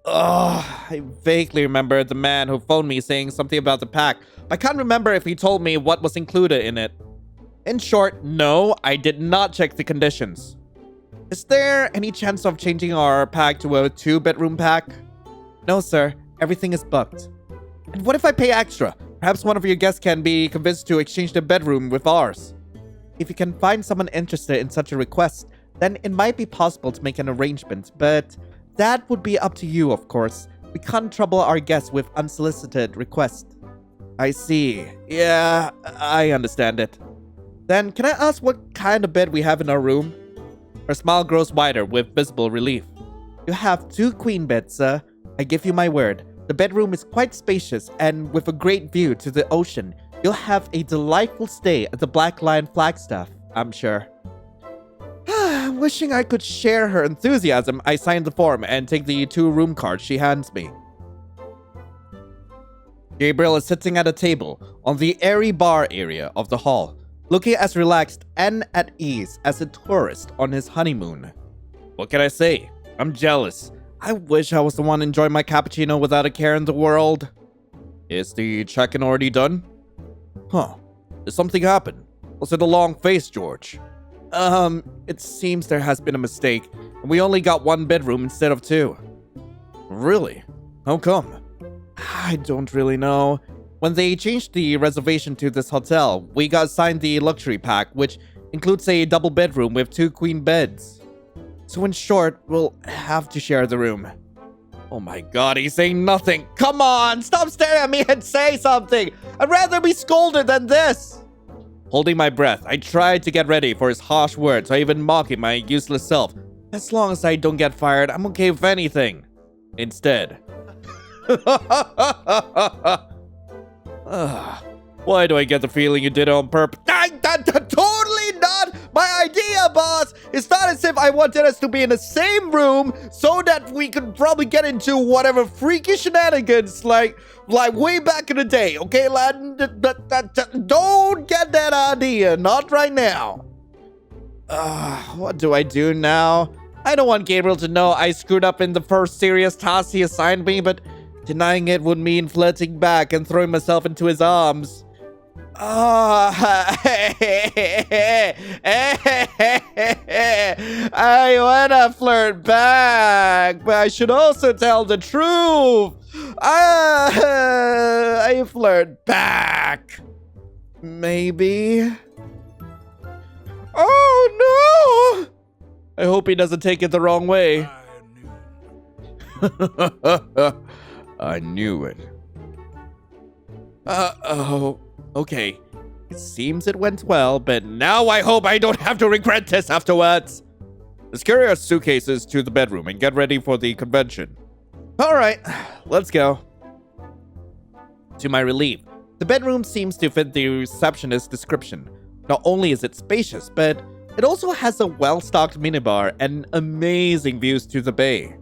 I vaguely remember the man who phoned me saying something about the pack, but I can't remember if he told me what was included in it. In short, no, I did not check the conditions. Is there any chance of changing our pack to a 2-bedroom pack? No, sir. Everything is booked. And what if I pay extra? Perhaps one of your guests can be convinced to exchange their bedroom with ours. If you can find someone interested in such a request, then it might be possible to make an arrangement, but that would be up to you, of course. We can't trouble our guests with unsolicited requests. I see. Yeah, I understand it. Then, can I ask what kind of bed we have in our room? Her smile grows wider with visible relief. You have 2 queen beds, sir. I give you my word. The bedroom is quite spacious and with a great view to the ocean. You'll have a delightful stay at the Black Lion Flagstaff, I'm sure. Wishing I could share her enthusiasm, I sign the form and take the 2 room cards she hands me. Gabriel is sitting at a table on the airy bar area of the hall, looking as relaxed and at ease as a tourist on his honeymoon. What can I say? I'm jealous. I wish I was the one enjoying my cappuccino without a care in the world. Is the check-in already done? Huh. Did something happen? Was it a long face, George? It seems there has been a mistake, and we only got 1 bedroom instead of 2. Really? How come? I don't really know. When they changed the reservation to this hotel, we got assigned the luxury pack, which includes a double bedroom with 2 queen beds. So in short, we'll have to share the room. Oh my god, he's saying nothing. Come on, stop staring at me and say something. I'd rather be scolded than this. Holding my breath, I tried to get ready for his harsh words or even mocking my useless self. As long as I don't get fired, I'm okay with anything. Instead. Why do I get the feeling you did it on purpose? Totally not my idea, boss! It's not as if I wanted us to be in the same room so that we could probably get into whatever freaky shenanigans like way back in the day, okay, lad? Don't get that idea, not right now. What do I do now? I don't want Gabriel to know I screwed up in the first serious task he assigned me, but denying it would mean flirting back and throwing myself into his arms. I wanna flirt back, but I should also tell the truth. I flirt back. Maybe. Oh no! I hope he doesn't take it the wrong way. I knew it. Uh-oh. Okay. It seems it went well, but now I hope I don't have to regret this afterwards. Let's carry our suitcases to the bedroom and get ready for the convention. Alright, let's go. To my relief, The bedroom seems to fit the receptionist's description. Not only is it spacious, but it also has a well-stocked minibar and amazing views to the bay.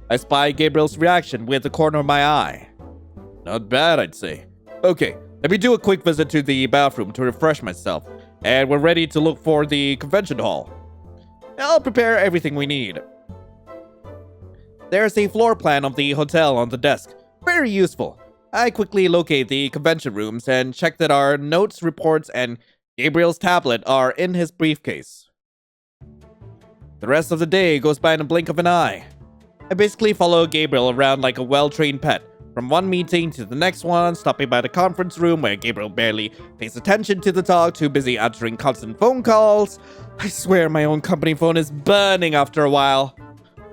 I spy Gabriel's reaction with the corner of my eye. Not bad, I'd say. Okay, let me do a quick visit to the bathroom to refresh myself, and we're ready to look for the convention hall. I'll prepare everything we need. There's a floor plan of the hotel on the desk. Very useful. I quickly locate the convention rooms and check that our notes, reports, and Gabriel's tablet are in his briefcase. The rest of the day goes by in a blink of an eye. I basically follow Gabriel around like a well-trained pet, from one meeting to the next one, stopping by the conference room where Gabriel barely pays attention to the talk, too busy answering constant phone calls. I swear my own company phone is burning after a while.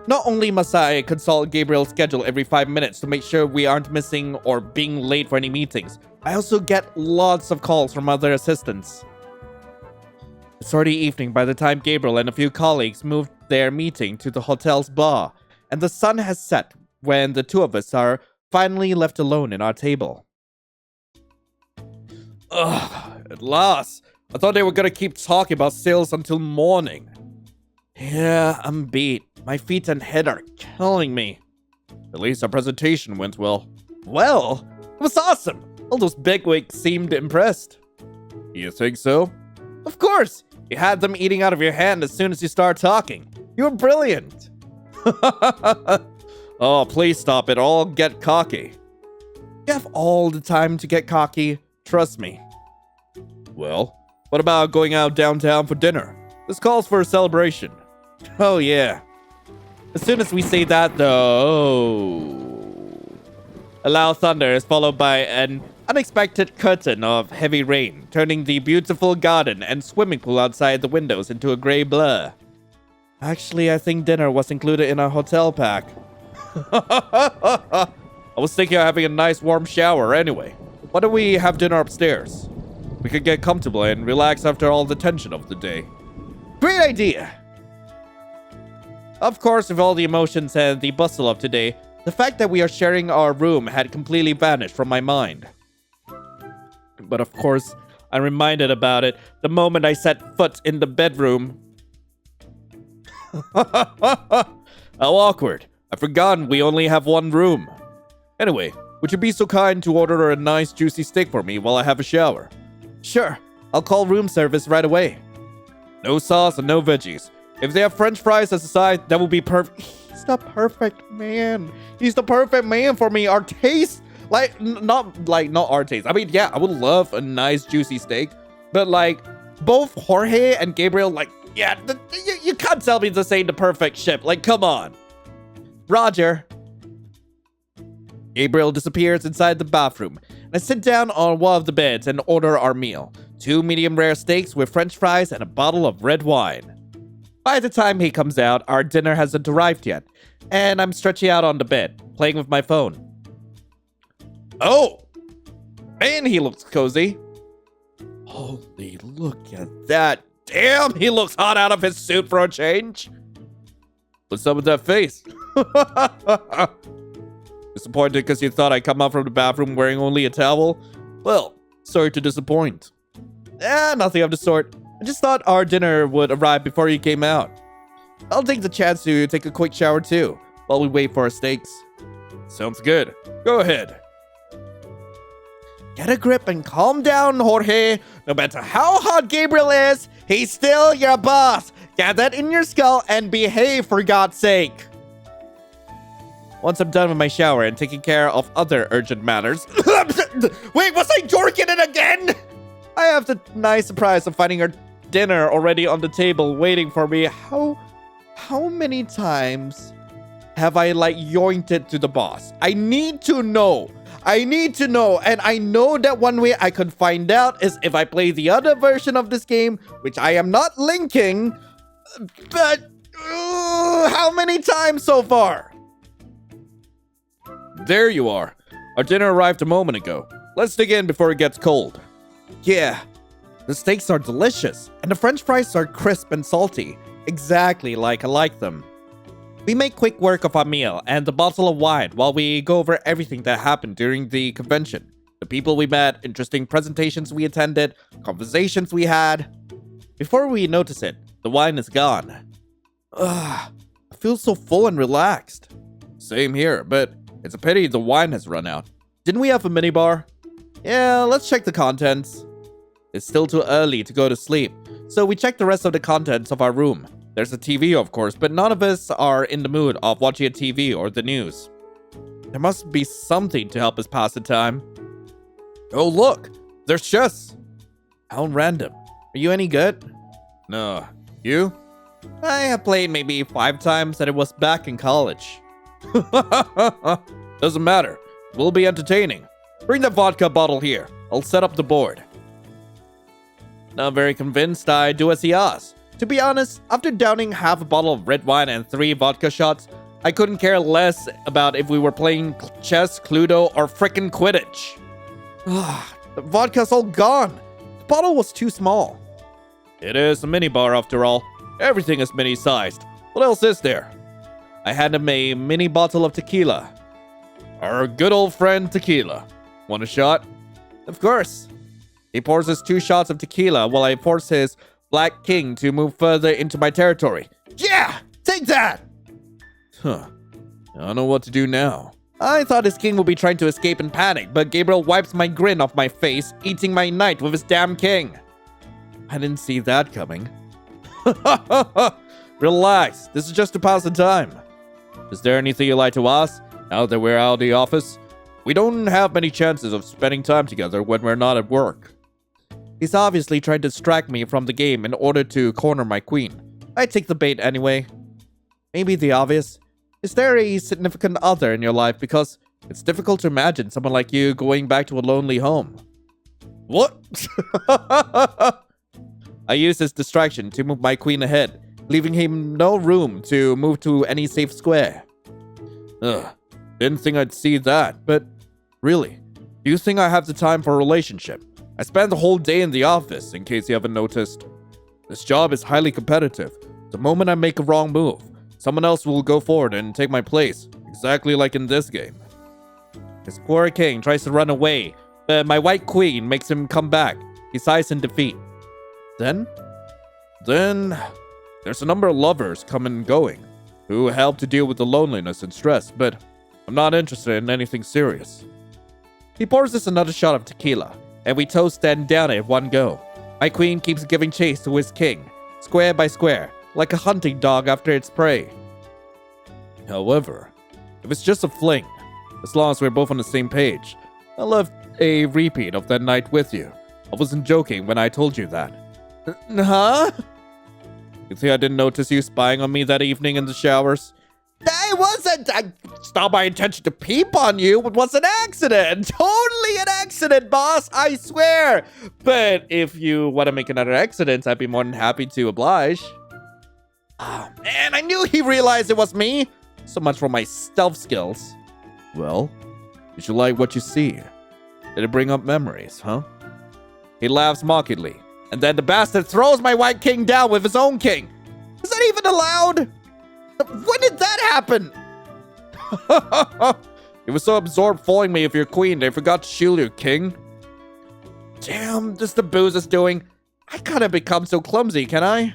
Not only must I consult Gabriel's schedule every 5 minutes to make sure we aren't missing or being late for any meetings, I also get lots of calls from other assistants. It's already evening by the time Gabriel and a few colleagues moved their meeting to the hotel's bar, and the sun has set when the two of us are finally left alone in our table. Ugh, at last. I thought they were gonna keep talking about sales until morning. Yeah, I'm beat. My feet and head are killing me. At least our presentation went well. Well, it was awesome. All those bigwigs seemed impressed. You think so? Of course. You had them eating out of your hand as soon as you start talking. You were brilliant. Oh, please stop it. I'll get cocky. You have all the time to get cocky. Trust me. Well, what about going out downtown for dinner? This calls for a celebration. Oh, yeah. As soon as we say that, though, a loud thunder is followed by an unexpected curtain of heavy rain, turning the beautiful garden and swimming pool outside the windows into a gray blur. Actually, I think dinner was included in our hotel pack. I was thinking of having a nice warm shower anyway. Why don't we have dinner upstairs? We could get comfortable and relax after all the tension of the day. Great idea! Of course, with all the emotions and the bustle of today, the fact that we are sharing our room had completely vanished from my mind. But of course, I'm reminded about it the moment I set foot in the bedroom. How awkward. I've forgotten we only have one room. Anyway, would you be so kind to order a nice juicy steak for me while I have a shower? Sure, I'll call room service right away. No sauce and no veggies. If they have french fries as a side, that will be perfect. He's the perfect man. He's the perfect man for me. Our taste, not our taste. I mean, yeah, I would love a nice juicy steak. But both Jorge and Gabriel, yeah, you can't tell me this ain't the perfect ship. Come on. Roger. Gabriel disappears inside the bathroom. I sit down on one of the beds and order our meal. 2 medium rare steaks with french fries and a bottle of red wine. By the time he comes out, our dinner hasn't arrived yet, and I'm stretching out on the bed, playing with my phone. Oh! Man, he looks cozy. Holy, look at that. Damn, he looks hot out of his suit for a change. What's up with that face? Disappointed because you thought I'd come out from the bathroom wearing only a towel? Well, sorry to disappoint. Nothing of the sort. I just thought our dinner would arrive before you came out. I'll take the chance to take a quick shower too, while we wait for our steaks. Sounds good. Go ahead. Get a grip and calm down, Jorge. No matter how hot Gabriel is, he's still your boss. Get that in your skull and behave, for God's sake. Once I'm done with my shower and taking care of other urgent matters... Wait, was I jorking it again? I have the nice surprise of finding our dinner already on the table waiting for me. How many times have I yoinked it to the boss? I need to know. And I know that one way I could find out is if I play the other version of this game, which I am not linking. But how many times so far? There you are. Our dinner arrived a moment ago. Let's dig in before it gets cold. Yeah, the steaks are delicious, and the french fries are crisp and salty, exactly like I like them. We make quick work of our meal and the bottle of wine while we go over everything that happened during the convention. The people we met, interesting presentations we attended, conversations we had. Before we notice it, the wine is gone. Ugh, I feel so full and relaxed. Same here, but it's a pity the wine has run out. Didn't we have a minibar? Yeah, let's check the contents. It's still too early to go to sleep, so we check the rest of the contents of our room. There's a TV, of course, but none of us are in the mood of watching a TV or the news. There must be something to help us pass the time. Oh, look! There's chess! How random. Are you any good? No. You? I have played maybe 5 times and it was back in college. Doesn't matter. We'll be entertaining. Bring the vodka bottle here. I'll set up the board. Not very convinced, I do as he asks. To be honest, after downing half a bottle of red wine and 3 vodka shots, I couldn't care less about if we were playing chess, Cluedo, or frickin' Quidditch. The vodka's all gone. The bottle was too small. It is a minibar after all. Everything is mini-sized. What else is there? I hand him a mini bottle of tequila. Our good old friend tequila. Want a shot? Of course. He pours us 2 shots of tequila while I force his Black King to move further into my territory. Yeah! Take that! I don't know what to do now. I thought his king would be trying to escape in panic, but Gabriel wipes my grin off my face, eating my knight with his damn king. I didn't see that coming. Relax, this is just to pass the time. Is there anything you'd like to ask, now that we're out of the office? We don't have many chances of spending time together when we're not at work. He's obviously trying to distract me from the game in order to corner my queen. I take the bait anyway. Maybe the obvious. Is there a significant other in your life? Because it's difficult to imagine someone like you going back to a lonely home. What? I use this distraction to move my queen ahead, leaving him no room to move to any safe square. Didn't think I'd see that, but really, do you think I have the time for a relationship? I spend the whole day in the office, in case you haven't noticed. This job is highly competitive. The moment I make a wrong move, someone else will go forward and take my place, exactly like in this game. His poor king tries to run away, but my white queen makes him come back. He sighs in defeat. Then, there's a number of lovers coming and going, who help to deal with the loneliness and stress, but I'm not interested in anything serious. He pours us another shot of tequila, and we toast and down it at one go. My queen keeps giving chase to his king, square by square, like a hunting dog after its prey. However, if it's just a fling, as long as we're both on the same page, I'll have a repeat of that night with you. I wasn't joking when I told you that. Huh? You think I didn't notice you spying on me that evening in the showers? I wasn't! It's not my intention to peep on you. It was an accident! Totally an accident, boss! I swear! But if you want to make another accident, I'd be more than happy to oblige. Oh, man, I knew he realized it was me! So much for my stealth skills. Well, you should like what you see. Did it bring up memories, huh? He laughs mockingly, and then the bastard throws my white king down with his own king. Is that even allowed? When did that happen? He was so absorbed following me with your queen, they forgot to shield your king. Damn, this the booze is doing. I can't become so clumsy, can I?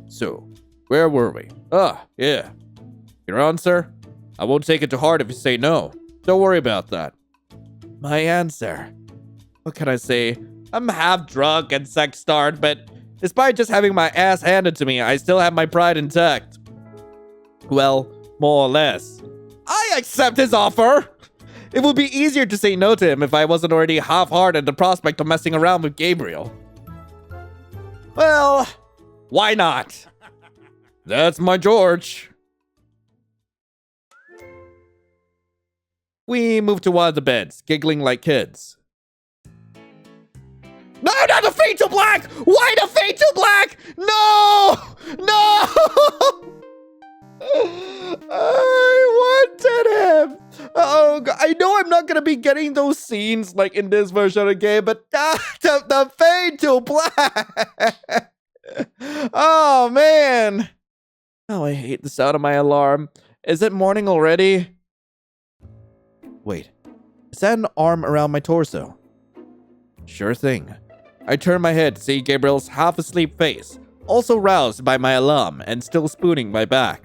So, where were we? Yeah. Your answer? I won't take it to heart if you say no. Don't worry about that. My answer? What can I say? I'm half drunk and sex-starved, but despite just having my ass handed to me, I still have my pride intact. Well, more or less. I accept his offer! It would be easier to say no to him if I wasn't already half-hearted at the prospect of messing around with Gabriel. Well, why not? That's my George. We moved to one of the beds, giggling like kids. No, not the fade to black! Why the fade to black? No! No! I wanted him. Oh, God. I know I'm not gonna be getting those scenes like in this version of the game, but the fade to black. Oh, man. Oh, I hate the sound of my alarm. Is it morning already? Wait, Is that an arm around my torso? Sure thing. I turn my head to see Gabriel's half-asleep face, also roused by my alarm and still spooning my back.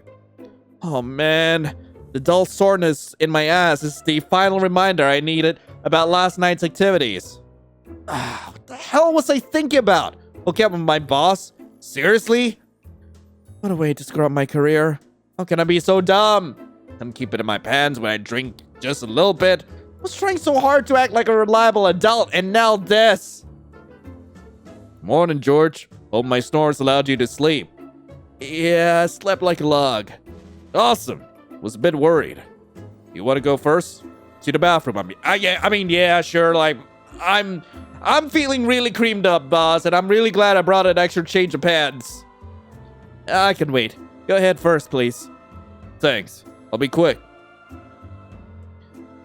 Oh man, the dull soreness in my ass is the final reminder I needed about last night's activities. What the hell was I thinking about? Hook up with my boss? Seriously? What a way to screw up my career. How can I be so dumb? I'm keeping it in my pants when I drink just a little bit. I was trying so hard to act like a reliable adult, and now this. Morning, George. Hope my snores allowed you to sleep. Yeah, I slept like a log. Awesome. Was a bit worried. You want to go first? To the bathroom. Yeah, sure. Like, I'm feeling really creamed up, boss, and I'm really glad I brought an extra change of pants. I can wait. Go ahead first, please. Thanks. I'll be quick.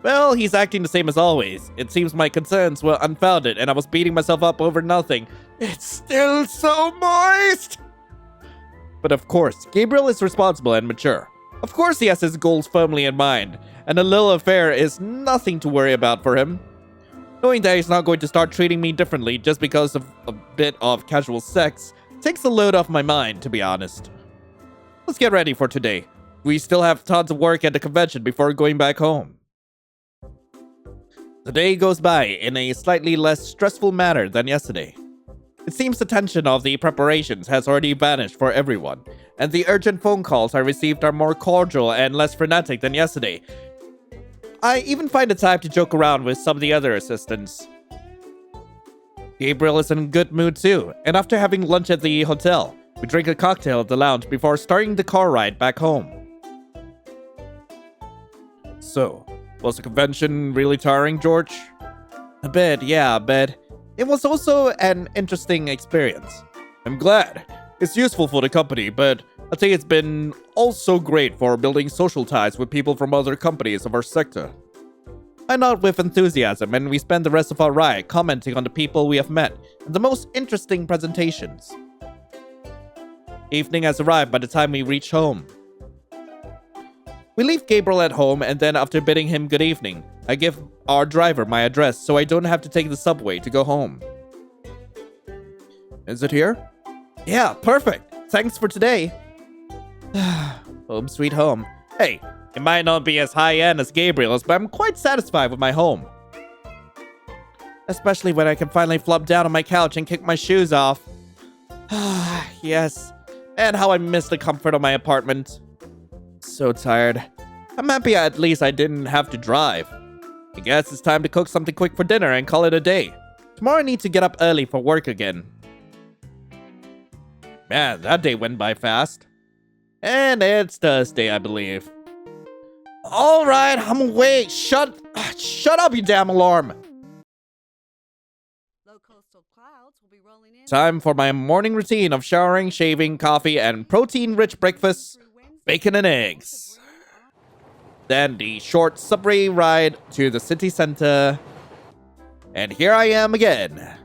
Well, he's acting the same as always. It seems my concerns were unfounded, and I was beating myself up over nothing. It's still so moist! But of course, Gabriel is responsible and mature. Of course he has his goals firmly in mind, and a little affair is nothing to worry about for him. Knowing that he's not going to start treating me differently just because of a bit of casual sex takes the load off my mind, to be honest. Let's get ready for today. We still have tons of work at the convention before going back home. The day goes by in a slightly less stressful manner than yesterday. It seems the tension of the preparations has already vanished for everyone, and the urgent phone calls I received are more cordial and less frenetic than yesterday. I even find the time to joke around with some of the other assistants. Gabriel is in a good mood too, and after having lunch at the hotel, we drink a cocktail at the lounge before starting the car ride back home. So, was the convention really tiring, George? A bit, yeah, but it was also an interesting experience. I'm glad. It's useful for the company, but I think it's been also great for building social ties with people from other companies of our sector. I nod with enthusiasm, and we spend the rest of our ride commenting on the people we have met and the most interesting presentations. Evening has arrived by the time we reach home. We leave Gabriel at home, and then after bidding him good evening, I give our driver my address so I don't have to take the subway to go home. Is it here? Yeah, perfect. Thanks for today. Home sweet home. Hey, it might not be as high-end as Gabriel's, but I'm quite satisfied with my home. Especially when I can finally flop down on my couch and kick my shoes off. Yes, and how I miss the comfort of my apartment. So tired. I'm happy at least I didn't have to drive. I guess it's time to cook something quick for dinner and call it a day. Tomorrow I need to get up early for work again. Man, that day went by fast. And it's Thursday, I believe. Alright, I'm awake. Shut up, you damn alarm. Low coastal clouds will be rolling in. Time for my morning routine of showering, shaving, coffee, and protein-rich breakfast. Bacon and eggs. Then the short subway ride to the city center. And here I am again.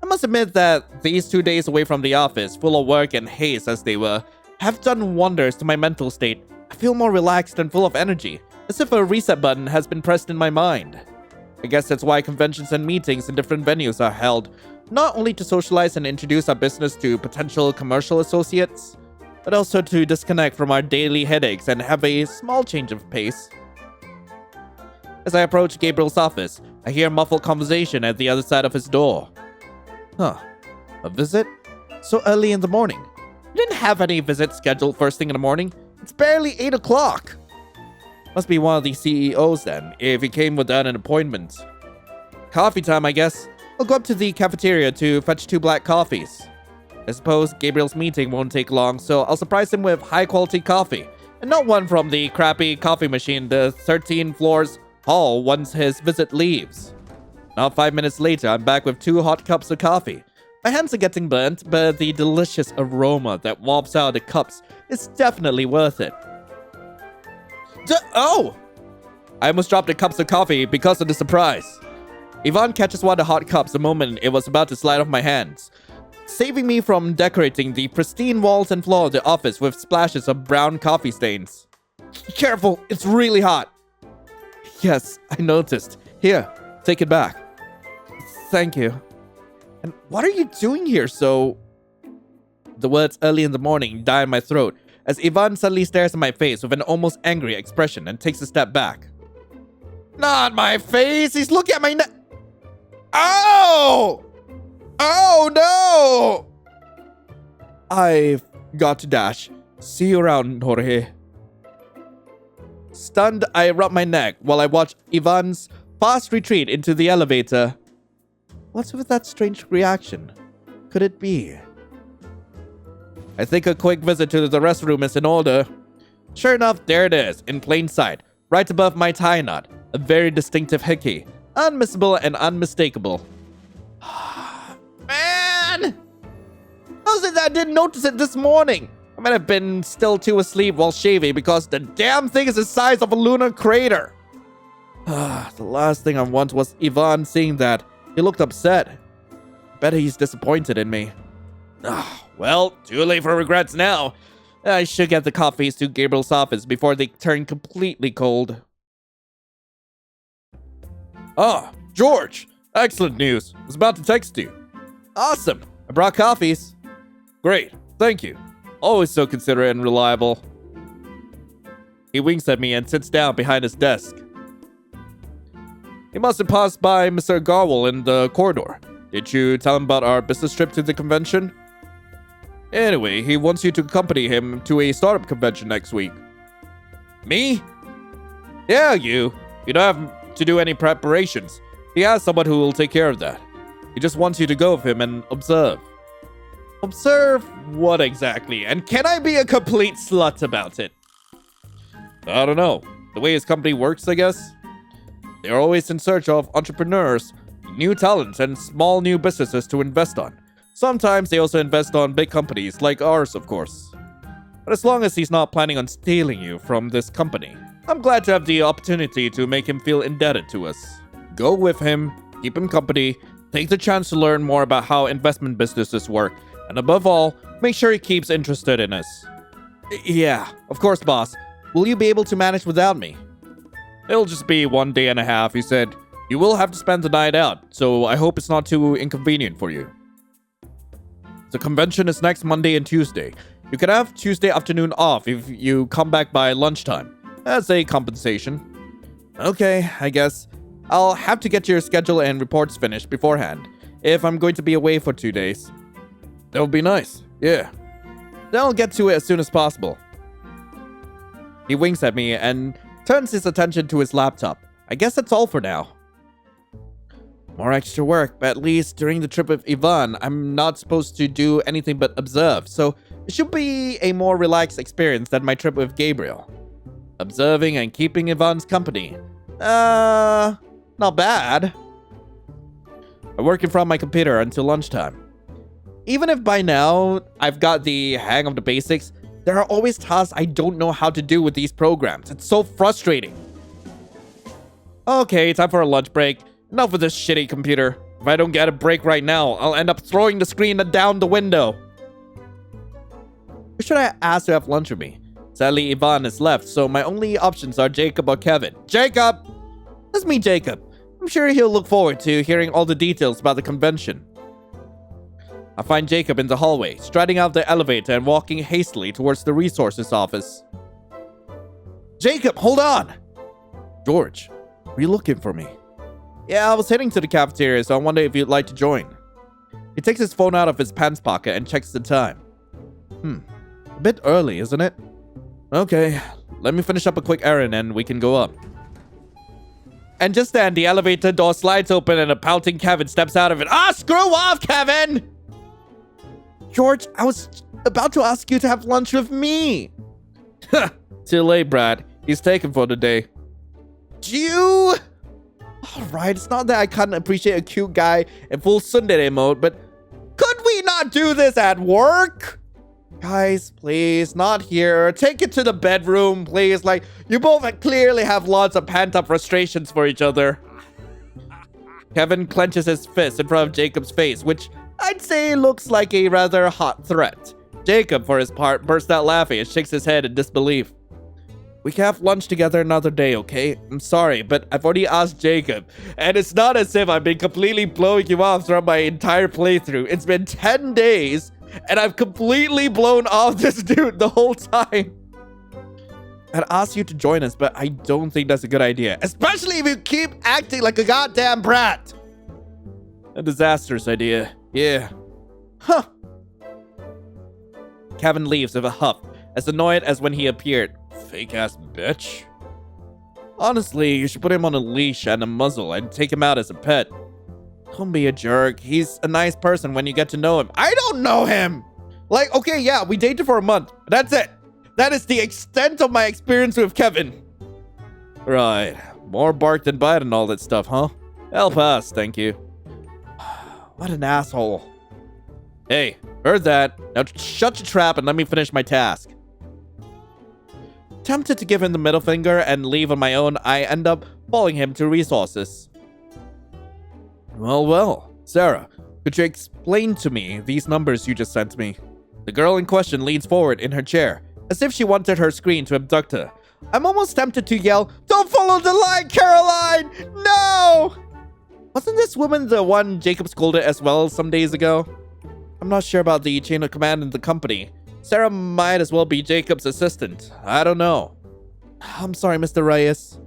I must admit that these 2 days away from the office, full of work and haste as they were, have done wonders to my mental state. I feel more relaxed and full of energy, as if a reset button has been pressed in my mind. I guess that's why conventions and meetings in different venues are held, not only to socialize and introduce our business to potential commercial associates, but also to disconnect from our daily headaches and have a small change of pace. As I approach Gabriel's office, I hear a muffled conversation at the other side of his door. Huh, a visit? So early in the morning. We didn't have any visits scheduled first thing in the morning. It's barely 8 o'clock. Must be one of the CEOs then, if he came without an appointment. Coffee time, I guess. I'll go up to the cafeteria to fetch 2 black coffees. I suppose Gabriel's meeting won't take long, so I'll surprise him with high-quality coffee, and not one from the crappy coffee machine the 13 floors hall once his visit leaves. Not 5 minutes later, I'm back with 2 hot cups of coffee. My hands are getting burnt, but the delicious aroma that wafts out of the cups is definitely worth it. Oh! I almost dropped the cups of coffee because of the surprise. Yvonne catches one of the hot cups the moment it was about to slide off my hands, saving me from decorating the pristine walls and floor of the office with splashes of brown coffee stains. Careful, it's really hot. Yes, I noticed. Here, take it back. Thank you. And what are you doing here so... The words early in the morning die in my throat as Ivan suddenly stares at my face with an almost angry expression and takes a step back. Not my face! He's looking at my neck! Oh! Oh no! I've got to dash. See you around, Jorge. Stunned, I rub my neck while I watch Ivan's fast retreat into the elevator. What's with that strange reaction? Could it be? I think a quick visit to the restroom is in order. Sure enough, there it is, in plain sight, right above my tie knot. A very distinctive hickey. Unmissable and unmistakable. Man! How's it that I didn't notice it this morning? I might have been still too asleep while shaving because the damn thing is the size of a lunar crater. The last thing I want was Ivan seeing that. He looked upset. Bet he's disappointed in me. Well, too late for regrets now. I should get the coffees to Gabriel's office before they turn completely cold. George! Excellent news. I was about to text you. Awesome. I brought coffees. Great. Thank you. Always so considerate and reliable. He winks at me and sits down behind his desk. He must have passed by Mr. Garwell in the corridor. Did you tell him about our business trip to the convention? Anyway, he wants you to accompany him to a startup convention next week. Me? Yeah, you. You don't have to do any preparations. He has someone who will take care of that. He just wants you to go with him and observe. Observe what exactly? And can I be a complete slut about it? I don't know. The way his company works, I guess. They're always in search of entrepreneurs, new talents, and small new businesses to invest on. Sometimes they also invest on big companies like ours, of course. But as long as he's not planning on stealing you from this company, I'm glad to have the opportunity to make him feel indebted to us. Go with him, keep him company, take the chance to learn more about how investment businesses work, and above all, make sure he keeps interested in us. Yeah, of course, boss. Will you be able to manage without me? It'll just be 1 day and a half, he said. You will have to spend the night out, so I hope it's not too inconvenient for you. The convention is next Monday and Tuesday. You can have Tuesday afternoon off if you come back by lunchtime, as a compensation. Okay, I guess. I'll have to get your schedule and reports finished beforehand, if I'm going to be away for 2 days. That would be nice, yeah. Then I'll get to it as soon as possible. He winks at me and turns his attention to his laptop. I guess that's all for now. More extra work, but at least during the trip with Ivan, I'm not supposed to do anything but observe, so it should be a more relaxed experience than my trip with Gabriel. Observing and keeping Ivan's company. Not bad. I work in front of my computer until lunchtime. Even if by now I've got the hang of the basics, there are always tasks I don't know how to do with these programs. It's so frustrating. Okay, time for a lunch break. Enough with this shitty computer. If I don't get a break right now, I'll end up throwing the screen down the window. Who should I ask to have lunch with me? Sadly, Ivan is left, so my only options are Jacob or Kevin. Jacob! Let's meet Jacob. I'm sure he'll look forward to hearing all the details about the convention. I find Jacob in the hallway, striding out the elevator and walking hastily towards the resources office. Jacob, hold on! George, were you looking for me? Yeah, I was heading to the cafeteria, so I wonder if you'd like to join. He takes his phone out of his pants pocket and checks the time. A bit early, isn't it? Okay, let me finish up a quick errand and we can go up. And just then, the elevator door slides open and a pouting Kevin steps out of it. Screw off, Kevin! George, I was about to ask you to have lunch with me. Too late, Brad. He's taken for the day. You... Alright, it's not that I can't appreciate a cute guy in full tsundere mode, but could we not do this at work? Guys, please, not here. Take it to the bedroom, please. Like, you both clearly have lots of pent-up frustrations for each other. Kevin clenches his fist in front of Jacob's face, which I'd say looks like a rather hot threat. Jacob, for his part, bursts out laughing and shakes his head in disbelief. We can have lunch together another day, okay? I'm sorry, but I've already asked Jacob. And it's not as if I've been completely blowing you off throughout my entire playthrough. It's been 10 days, and I've completely blown off this dude the whole time. I'd ask you to join us, but I don't think that's a good idea. Especially if you keep acting like a goddamn brat. A disastrous idea. Yeah. Huh. Kevin leaves with a huff, as annoyed as when he appeared. Fake-ass bitch. Honestly, you should put him on a leash and a muzzle and take him out as a pet. Don't be a jerk. He's a nice person when you get to know him. I don't know him! Like, okay, yeah, we dated for a month. That's it. That is the extent of my experience with Kevin. Right. More bark than bite and all that stuff, huh? I'll pass, thank you. What an asshole. Hey, heard that. Now shut your trap and let me finish my task. Tempted to give him the middle finger and leave on my own, I end up following him to resources. Well, Sarah, could you explain to me these numbers you just sent me? The girl in question leans forward in her chair, as if she wanted her screen to abduct her. I'm almost tempted to yell, "Don't follow the line, Caroline! No!" Wasn't this woman the one Jacob scolded as well some days ago? I'm not sure about the chain of command in the company. Sarah might as well be Jacob's assistant. I don't know. I'm sorry, Mr. Reyes.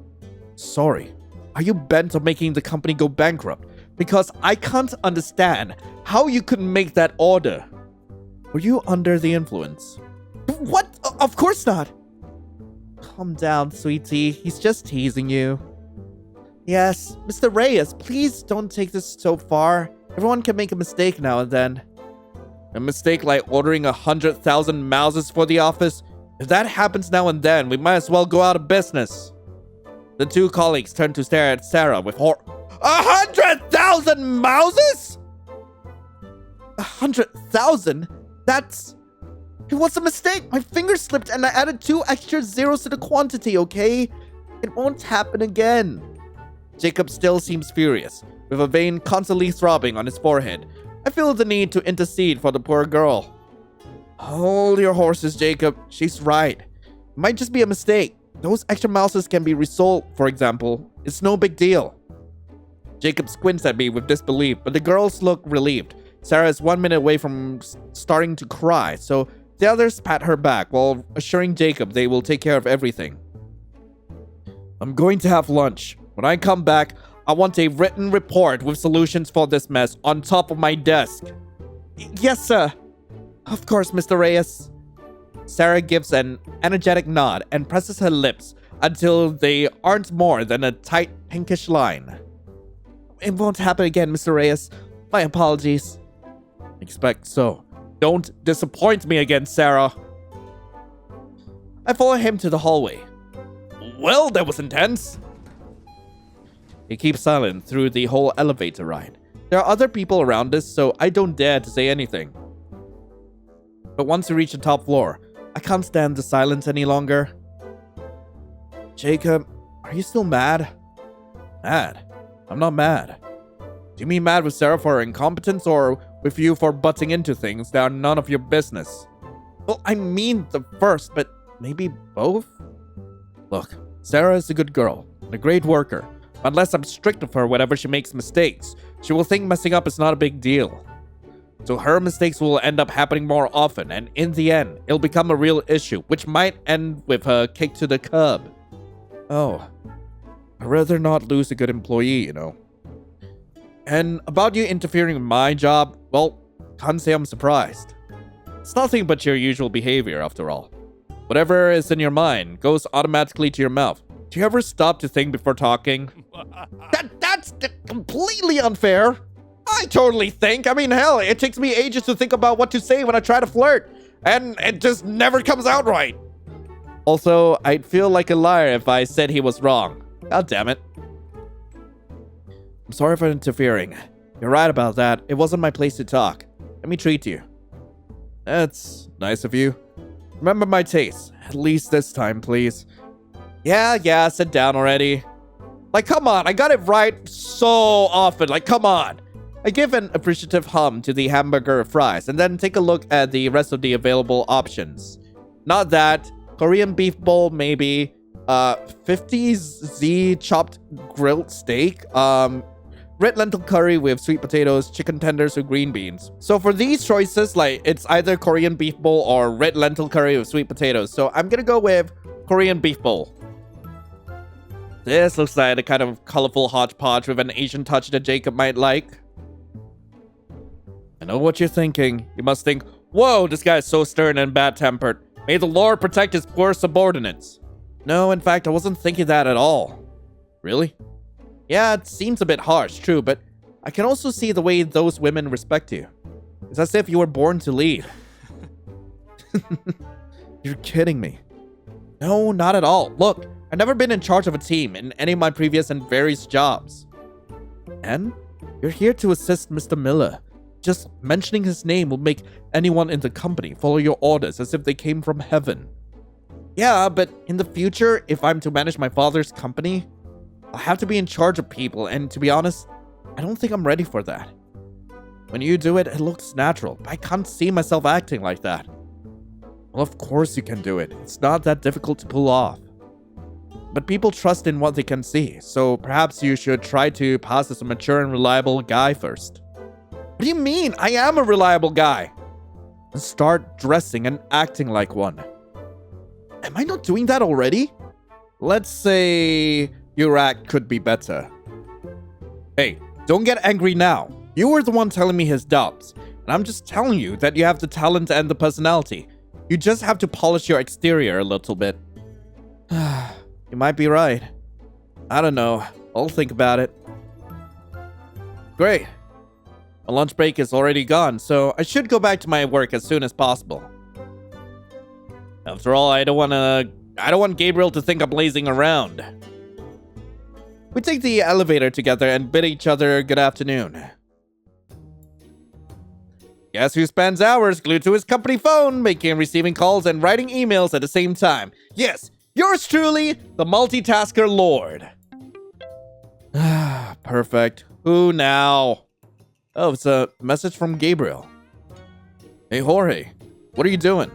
Sorry? Are you bent on making the company go bankrupt? Because I can't understand how you could make that order. Were you under the influence? What? Of course not. Calm down, sweetie. He's just teasing you. Yes, Mr. Reyes, please don't take this so far. Everyone can make a mistake now and then. A mistake like ordering 100,000 mouses for the office? If that happens now and then, we might as well go out of business. The two colleagues turned to stare at Sarah with horror. 100,000 mouses? 100,000? That's... It was a mistake. My finger slipped and I added 2 extra zeros to the quantity, okay? It won't happen again. Jacob still seems furious, with a vein constantly throbbing on his forehead. I feel the need to intercede for the poor girl. Hold your horses, Jacob. She's right. It might just be a mistake. Those extra mouses can be resold, for example. It's no big deal. Jacob squints at me with disbelief, but the girls look relieved. Sarah is 1 minute away from starting to cry, so the others pat her back while assuring Jacob they will take care of everything. I'm going to have lunch. When I come back, I want a written report with solutions for this mess on top of my desk. Yes, sir. Of course, Mr. Reyes. Sarah gives an energetic nod and presses her lips until they aren't more than a tight pinkish line. It won't happen again, Mr. Reyes. My apologies. Expect so. Don't disappoint me again, Sarah. I follow him to the hallway. Well, that was intense. He keeps silent through the whole elevator ride. There are other people around us, so I don't dare to say anything. But once we reach the top floor, I can't stand the silence any longer. Jacob, are you still mad? Mad? I'm not mad. Do you mean mad with Sarah for her incompetence or with you for butting into things that are none of your business? Well, I mean the first, but maybe both? Look, Sarah is a good girl and a great worker. Unless I'm strict with her whenever she makes mistakes, she will think messing up is not a big deal. So her mistakes will end up happening more often, and in the end, it'll become a real issue, which might end with her kicked to the curb. Oh, I'd rather not lose a good employee, you know. And about you interfering in my job, well, can't say I'm surprised. It's nothing but your usual behavior, after all. Whatever is in your mind goes automatically to your mouth. Do you ever stop to think before talking? That's completely unfair. I totally think. I mean, hell, it takes me ages to think about what to say when I try to flirt. And it just never comes out right. Also, I'd feel like a liar if I said he was wrong. God damn it. I'm sorry for interfering. You're right about that. It wasn't my place to talk. Let me treat you. That's nice of you. Remember my taste. At least this time, please. Yeah, sit down already. Like, come on, I got it right so often. Like, come on. I give an appreciative hum to the hamburger fries and then take a look at the rest of the available options. Not that. Korean beef bowl, maybe. 50Z chopped grilled steak, red lentil curry with sweet potatoes, chicken tenders with green beans. So for these choices, like, it's either Korean beef bowl or red lentil curry with sweet potatoes. So I'm gonna go with Korean beef bowl. This looks like a kind of colorful hodgepodge with an Asian touch that Jacob might like. I know what you're thinking. You must think, whoa, this guy is so stern and bad-tempered. May the Lord protect his poor subordinates. No, in fact, I wasn't thinking that at all. Really? Yeah, it seems a bit harsh, true, but I can also see the way those women respect you. It's as if you were born to lead. You're kidding me. No, not at all. Look, I've never been in charge of a team in any of my previous and various jobs. And you're here to assist Mr. Miller. Just mentioning his name will make anyone in the company follow your orders as if they came from heaven. Yeah, but in the future, if I'm to manage my father's company, I'll have to be in charge of people, and to be honest, I don't think I'm ready for that. When you do it, it looks natural, but I can't see myself acting like that. Well, of course you can do it. It's not that difficult to pull off. But people trust in what they can see, so perhaps you should try to pass as a mature and reliable guy first. What do you mean? I am a reliable guy. And start dressing and acting like one. Am I not doing that already? Let's say your act could be better. Hey, don't get angry now. You were the one telling me his doubts, and I'm just telling you that you have the talent and the personality. You just have to polish your exterior a little bit. You might be right. I don't know. I'll think about it. Great. My lunch break is already gone, so I should go back to my work as soon as possible. After all, I don't want Gabriel to think I'm lazing around. We take the elevator together and bid each other good afternoon. Guess who spends hours glued to his company phone, making and receiving calls and writing emails at the same time? Yes, yours truly, the multitasker lord. Perfect. Who now? Oh, it's a message from Gabriel. Hey, Jorge. What are you doing?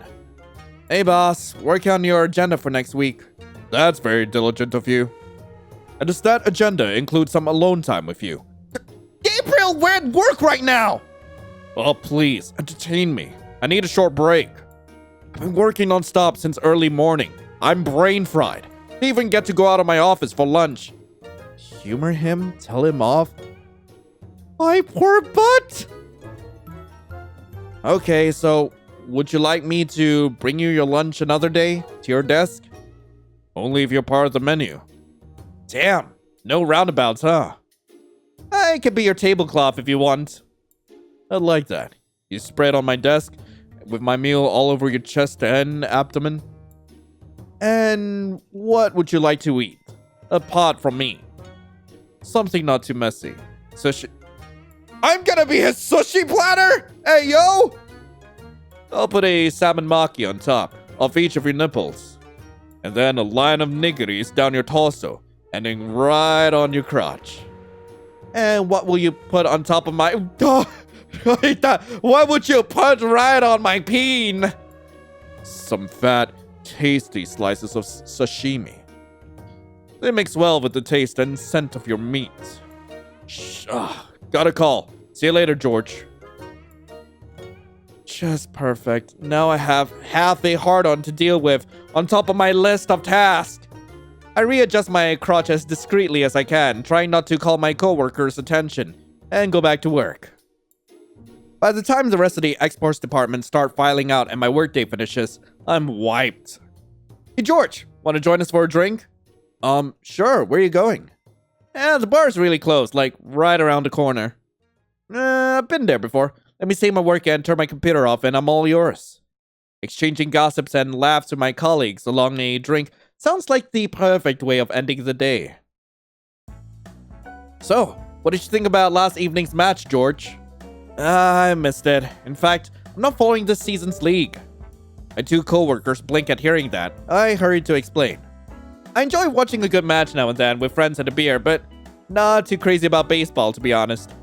Hey, boss. Working on your agenda for next week. That's very diligent of you. And does that agenda include some alone time with you? Gabriel, we're at work right now! Oh, please, entertain me. I need a short break. I've been working non-stop since early morning. I'm brain fried. Didn't even get to go out of my office for lunch. Humor him? Tell him off? My poor butt! Okay, so would you like me to bring you your lunch another day to your desk? Only if you're part of the menu. Damn, no roundabouts, huh? I can be your tablecloth if you want. I'd like that. You spread on my desk with my meal all over your chest and abdomen. And what would you like to eat? Apart from me. Something not too messy. Sushi. I'm gonna be his sushi platter? Hey, yo! I'll put a salmon maki on top of each of your nipples. And then a line of nigiris down your torso, ending right on your crotch. And what will you put on top of my... What would you put right on my peen? Some fat, tasty slices of sashimi. They mix well with the taste and scent of your meat. Got a call. See you later, George. Just perfect. Now I have half a hard-on to deal with on top of my list of tasks. I readjust my crotch as discreetly as I can, trying not to call my coworkers' attention, and go back to work. By the time the rest of the exports department start filing out and my workday finishes, I'm wiped. Hey, George, want to join us for a drink? Sure. Where are you going? The bar's really close, like right around the corner. I've been there before. Let me save my work and turn my computer off and I'm all yours. Exchanging gossips and laughs with my colleagues along a drink sounds like the perfect way of ending the day. So, what did you think about last evening's match, George? I missed it. In fact, I'm not following this season's league. My two co-workers blink at hearing that. I hurried to explain. I enjoy watching a good match now and then with friends and a beer, but not too crazy about baseball, to be honest.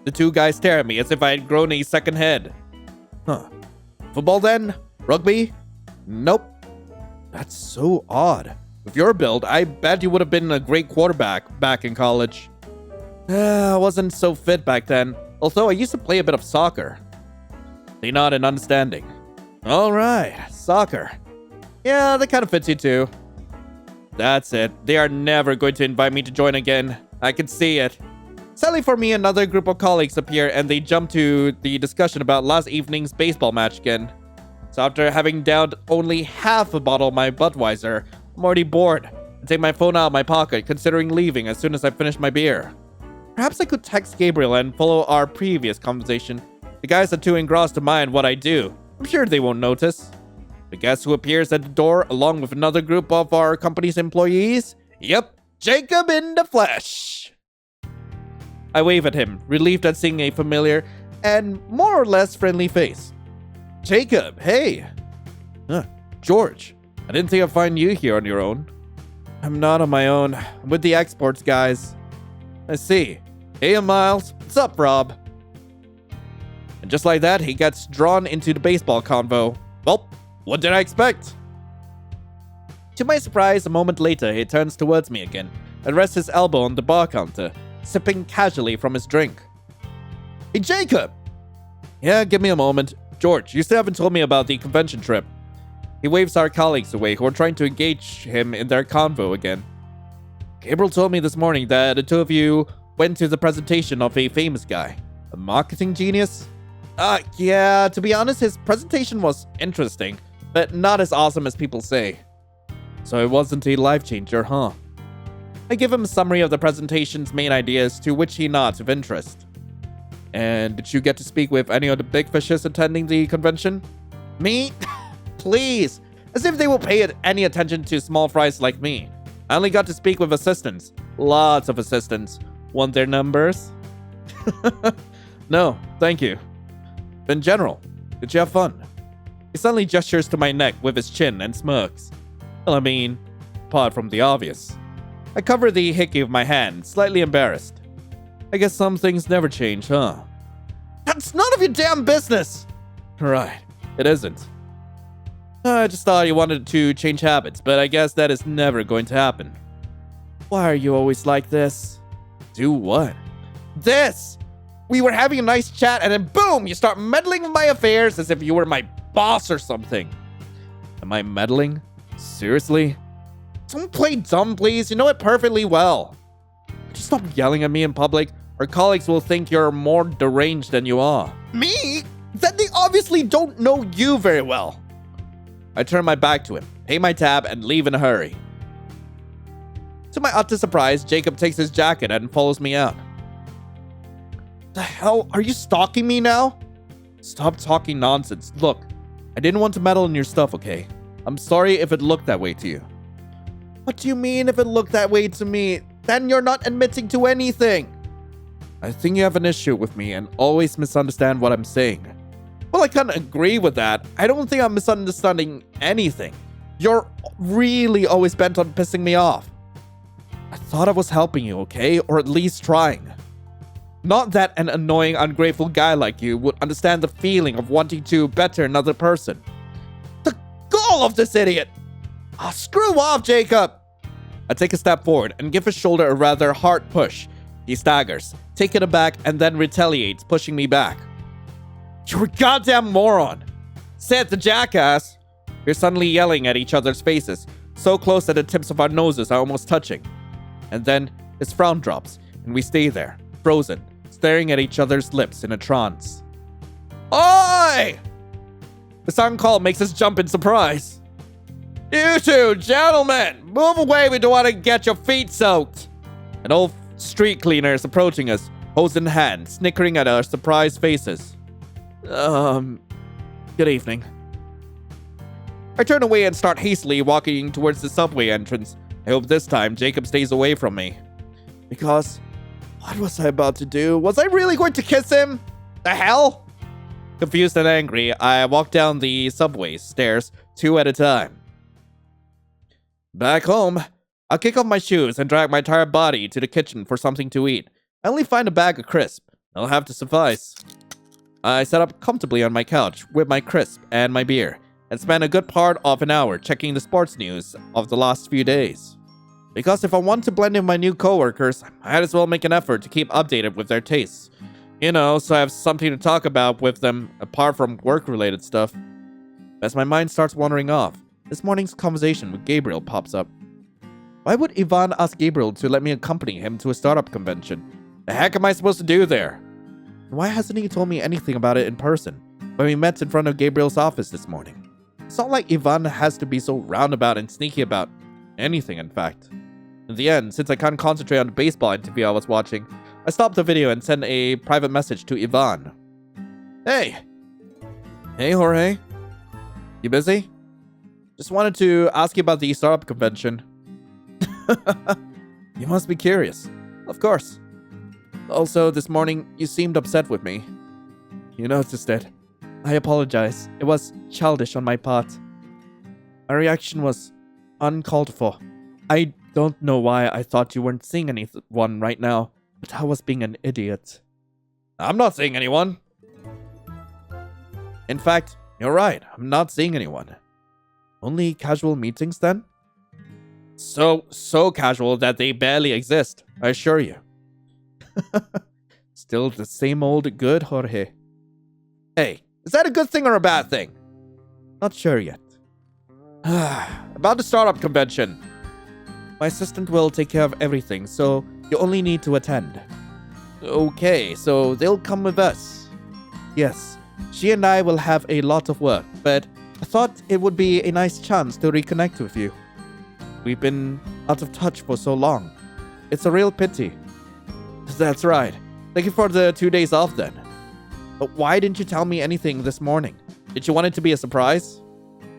The two guys stare at me as if I had grown a second head. Huh. Football then? Rugby? Nope. That's so odd. With your build, I bet you would have been a great quarterback back in college. I wasn't so fit back then, although I used to play a bit of soccer. They nod in understanding. Alright, soccer. Yeah, that kind of fits you too. That's it. They are never going to invite me to join again. I can see it. Sadly for me, another group of colleagues appear and they jump to the discussion about last evening's baseball match again. So after having downed only half a bottle of my Budweiser, I'm already bored. I take my phone out of my pocket, considering leaving as soon as I finish my beer. Perhaps I could text Gabriel and follow our previous conversation. The guys are too engrossed to mind what I do. I'm sure they won't notice. But guess who appears at the door along with another group of our company's employees? Yep, Jacob in the flesh. I wave at him, relieved at seeing a familiar and more or less friendly face. Jacob, hey. George, I didn't think I'd find you here on your own. I'm not on my own. I'm with the exports guys. I see. Hey, Miles. What's up, Rob? And just like that, he gets drawn into the baseball convo. Well, what did I expect? To my surprise, a moment later, he turns towards me again and rests his elbow on the bar counter, sipping casually from his drink. Hey, Jacob! Yeah, give me a moment. George, you still haven't told me about the convention trip. He waves our colleagues away who are trying to engage him in their convo again. Gabriel told me this morning that the two of you went to the presentation of a famous guy. A marketing genius? Yeah, to be honest, his presentation was interesting, but not as awesome as people say. So it wasn't a life changer, huh? I give him a summary of the presentation's main ideas, to which he nods with interest. And did you get to speak with any of the big fishes attending the convention? Me? Please! As if they will pay any attention to small fries like me. I only got to speak with assistants. Lots of assistants. Want their numbers? No, thank you. But in general, did you have fun? He suddenly gestures to my neck with his chin and smirks. Well, I mean, apart from the obvious. I cover the hickey with my hand, slightly embarrassed. I guess some things never change, huh? That's none of your damn business! Right, it isn't. I just thought you wanted to change habits, but I guess that is never going to happen. Why are you always like this? Do what? This! We were having a nice chat and then boom, you start meddling with my affairs as if you were my boss or something. Am I meddling? Seriously? Don't play dumb, please. You know it perfectly well. Could you stop yelling at me in public? Our colleagues will think you're more deranged than you are. Me? Then they obviously don't know you very well. I turn my back to him, pay my tab, and leave in a hurry. To my utter surprise, Jacob takes his jacket and follows me out. The hell? Are you stalking me now? Stop talking nonsense. Look, I didn't want to meddle in your stuff, okay? I'm sorry if it looked that way to you. What do you mean if it looked that way to me? Then you're not admitting to anything. I think you have an issue with me and always misunderstand what I'm saying. Well, I can't agree with that. I don't think I'm misunderstanding anything. You're really always bent on pissing me off. I thought I was helping you, okay? Or at least trying. Not that an annoying, ungrateful guy like you would understand the feeling of wanting to better another person. The gall of this idiot! Screw off, Jacob! I take a step forward and give his shoulder a rather hard push. He staggers, taken aback, and then retaliates, pushing me back. You're a goddamn moron! Said the jackass! We're suddenly yelling at each other's faces, so close that the tips of our noses are almost touching. And then his frown drops, and we stay there, frozen, staring at each other's lips in a trance. Oi! The sound call makes us jump in surprise. You two, gentlemen, move away, we don't want to get your feet soaked. An old street cleaner is approaching us, hose in hand, snickering at our surprised faces. Good evening. I turn away and start hastily walking towards the subway entrance. I hope this time Jacob stays away from me. Because, what was I about to do? Was I really going to kiss him? The hell? Confused and angry, I walk down the subway stairs, 2 at a time. Back home, I'll kick off my shoes and drag my tired body to the kitchen for something to eat. I only find a bag of crisp. I'll have to suffice. I set up comfortably on my couch with my crisp and my beer, and spent a good part of an hour checking the sports news of the last few days. Because if I want to blend in my new coworkers, I might as well make an effort to keep updated with their tastes. You know, so I have something to talk about with them apart from work-related stuff. As my mind starts wandering off, this morning's conversation with Gabriel pops up. Why would Ivan ask Gabriel to let me accompany him to a startup convention? The heck am I supposed to do there? Why hasn't he told me anything about it in person when we met in front of Gabriel's office this morning? It's not like Ivan has to be so roundabout and sneaky about anything, in fact. In the end, since I can't concentrate on the baseball interview I was watching, I stopped the video and sent a private message to Ivan. Hey! Hey, Jorge. You busy? Just wanted to ask you about the startup convention. You must be curious. Of course. Also, this morning, you seemed upset with me. You noticed it. I apologize. It was childish on my part. My reaction was uncalled for. I don't know why I thought you weren't seeing anyone right now, but I was being an idiot. I'm not seeing anyone. In fact, you're right. I'm not seeing anyone. Only casual meetings then? So casual that they barely exist, I assure you. Still the same old good, Jorge. Hey, is that a good thing or a bad thing? Not sure yet. About the startup convention. My assistant will take care of everything, so you only need to attend. Okay, so they'll come with us. Yes, she and I will have a lot of work, but I thought it would be a nice chance to reconnect with you. We've been out of touch for so long. It's a real pity. That's right. Thank you for the 2 days off then. But why didn't you tell me anything this morning? Did you want it to be a surprise?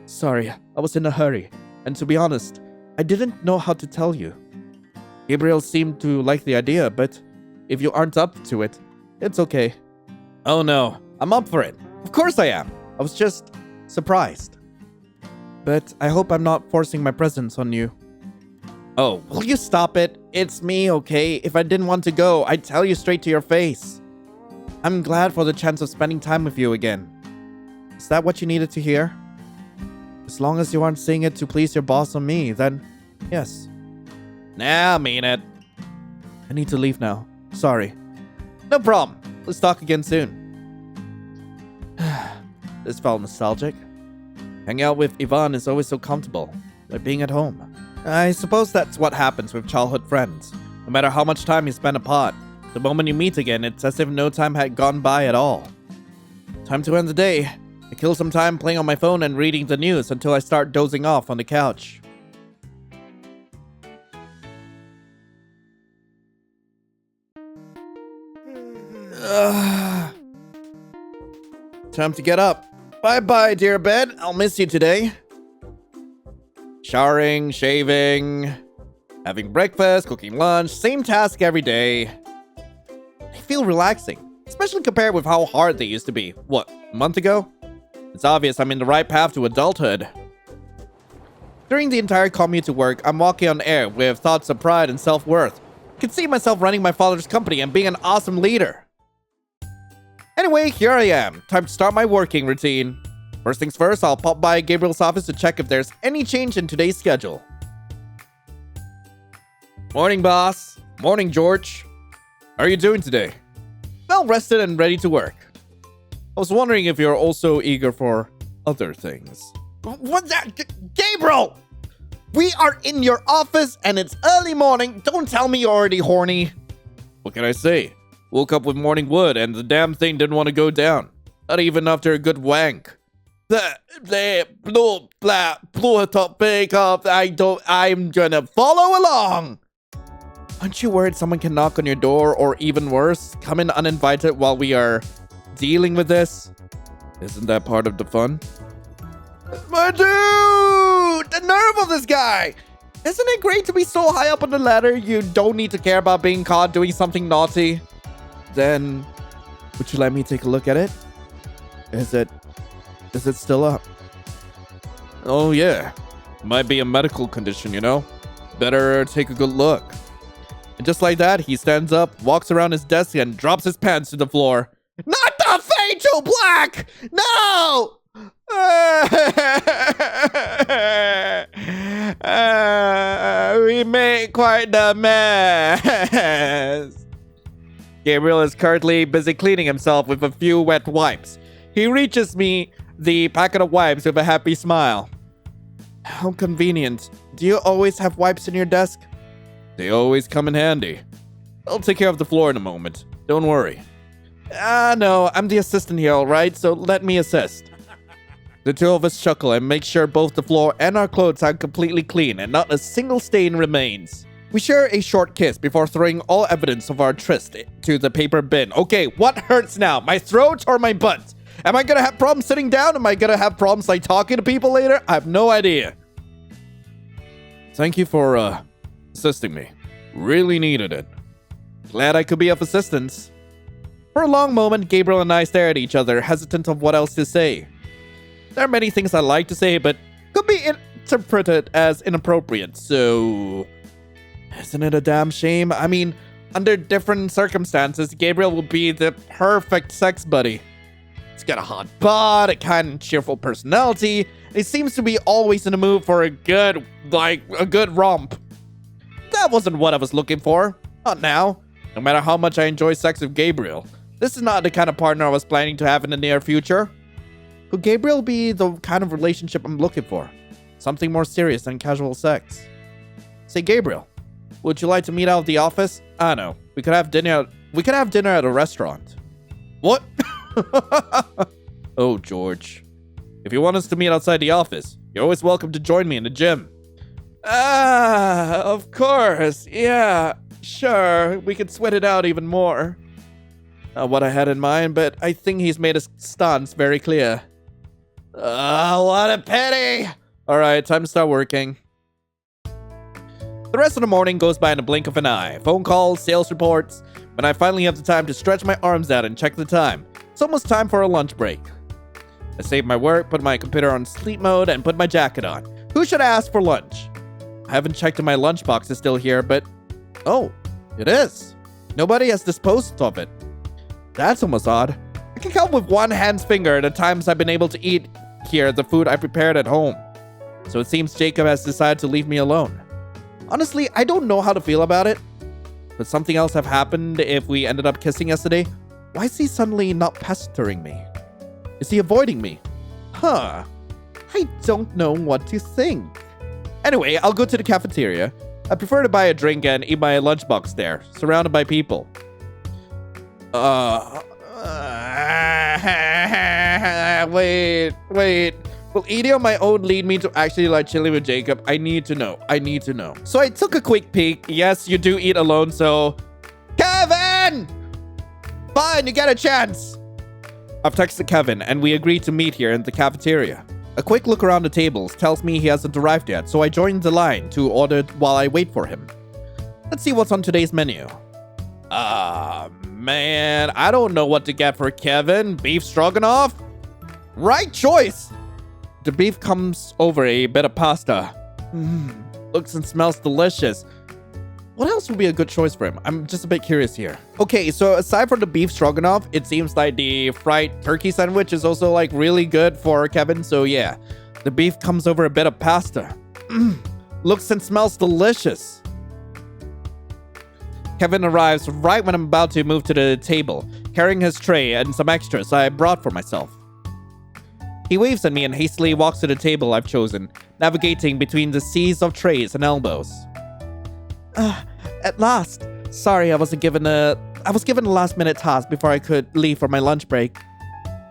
Sorry, I was in a hurry. And to be honest, I didn't know how to tell you. Gabriel seemed to like the idea, but if you aren't up to it, it's okay. Oh no, I'm up for it. Of course I am. I was just surprised. But I hope I'm not forcing my presence on you. Oh, will you stop it? It's me, okay? If I didn't want to go, I'd tell you straight to your face. I'm glad for the chance of spending time with you again. Is that what you needed to hear? As long as you aren't saying it to please your boss or me, then yes. Nah, I mean it. I need to leave now. Sorry. No problem. Let's talk again soon. This felt nostalgic. Hanging out with Ivan is always so comfortable, like being at home. I suppose that's what happens with childhood friends. No matter how much time you spend apart, the moment you meet again, it's as if no time had gone by at all. Time to end the day. I kill some time playing on my phone and reading the news until I start dozing off on the couch. Time to get up. Bye-bye, dear bed. I'll miss you today. Showering, shaving, having breakfast, cooking lunch, same task every day. They feel relaxing, especially compared with how hard they used to be. What, a month ago? It's obvious I'm in the right path to adulthood. During the entire commute to work, I'm walking on air with thoughts of pride and self-worth. I can see myself running my father's company and being an awesome leader. Anyway, here I am. Time to start my working routine. First things first, I'll pop by Gabriel's office to check if there's any change in today's schedule. Morning, boss. Morning, George. How are you doing today? Well rested and ready to work. I was wondering if you're also eager for other things. What's that? Gabriel! We are in your office and it's early morning. Don't tell me you're already horny. What can I say? Woke up with morning wood and the damn thing didn't want to go down. Not even after a good wank. I'm gonna follow along. Aren't you worried someone can knock on your door or even worse, come in uninvited while we are dealing with this? Isn't that part of the fun? My dude! The nerve of this guy! Isn't it great to be so high up on the ladder you don't need to care about being caught doing something naughty? Then, would you let me take a look at it? Is it still up? Oh yeah. Might be a medical condition, you know? Better take a good look. And just like that, he stands up, walks around his desk, and drops his pants to the floor. Not the fatal black! No! We made quite the mess. Gabriel is currently busy cleaning himself with a few wet wipes. He reaches me the packet of wipes with a happy smile. How convenient. Do you always have wipes in your desk? They always come in handy. I'll take care of the floor in a moment. Don't worry. No, I'm the assistant here, alright? So let me assist. The two of us chuckle and make sure both the floor and our clothes are completely clean and not a single stain remains. We share a short kiss before throwing all evidence of our tryst to the paper bin. Okay, what hurts now? My throat or my butt? Am I gonna have problems sitting down? Am I gonna have problems like talking to people later? I have no idea. Thank you for assisting me. Really needed it. Glad I could be of assistance. For a long moment, Gabriel and I stare at each other, hesitant of what else to say. There are many things I like to say, but could be interpreted as inappropriate, so... Isn't it a damn shame? I mean, under different circumstances, Gabriel will be the perfect sex buddy. He's got a hot butt, a kind and cheerful personality, and he seems to be always in the mood for a good romp. That wasn't what I was looking for. Not now. No matter how much I enjoy sex with Gabriel, this is not the kind of partner I was planning to have in the near future. Could Gabriel be the kind of relationship I'm looking for? Something more serious than casual sex. Say, Gabriel, would you like to meet out at the office? I know. We could have dinner at a restaurant. What? Oh, George. If you want us to meet outside the office, you're always welcome to join me in the gym. Of course. Yeah, sure. We could sweat it out even more. Not what I had in mind, but I think he's made his stance very clear. What a pity! Alright, time to start working. The rest of the morning goes by in a blink of an eye. Phone calls, sales reports. When I finally have the time to stretch my arms out and check the time, it's almost time for a lunch break. I save my work, put my computer on sleep mode, and put my jacket on. Who should I ask for lunch? I haven't checked if my lunchbox is still here, but... Oh, it is. Nobody has disposed of it. That's almost odd. I can count with one hand's finger the times I've been able to eat here the food I prepared at home. So it seems Jacob has decided to leave me alone. Honestly, I don't know how to feel about it. Could something else have happened if we ended up kissing yesterday? Why is he suddenly not pestering me? Is he avoiding me? I don't know what to think. Anyway, I'll go to the cafeteria. I prefer to buy a drink and eat my lunchbox there, surrounded by people. Wait. Will eating on my own lead me to actually like chilling with Jacob? I need to know. So I took a quick peek. Yes, you do eat alone, so... Kevin! Fine, you get a chance. I've texted Kevin, and we agreed to meet here in the cafeteria. A quick look around the tables tells me he hasn't arrived yet, so I joined the line to order while I wait for him. Let's see what's on today's menu. Man, I don't know what to get for Kevin. Beef stroganoff? Right choice! The beef comes over a bit of pasta. Looks and smells delicious. What else would be a good choice for him? I'm just a bit curious here. Okay, so aside from the beef stroganoff, it seems like the fried turkey sandwich is also like really good for Kevin. So yeah, the beef comes over a bit of pasta. Looks and smells delicious. Kevin arrives right when I'm about to move to the table, carrying his tray and some extras I brought for myself. He waves at me and hastily walks to the table I've chosen, navigating between the seas of trays and elbows. At last. Sorry, I was given a last-minute task before I could leave for my lunch break.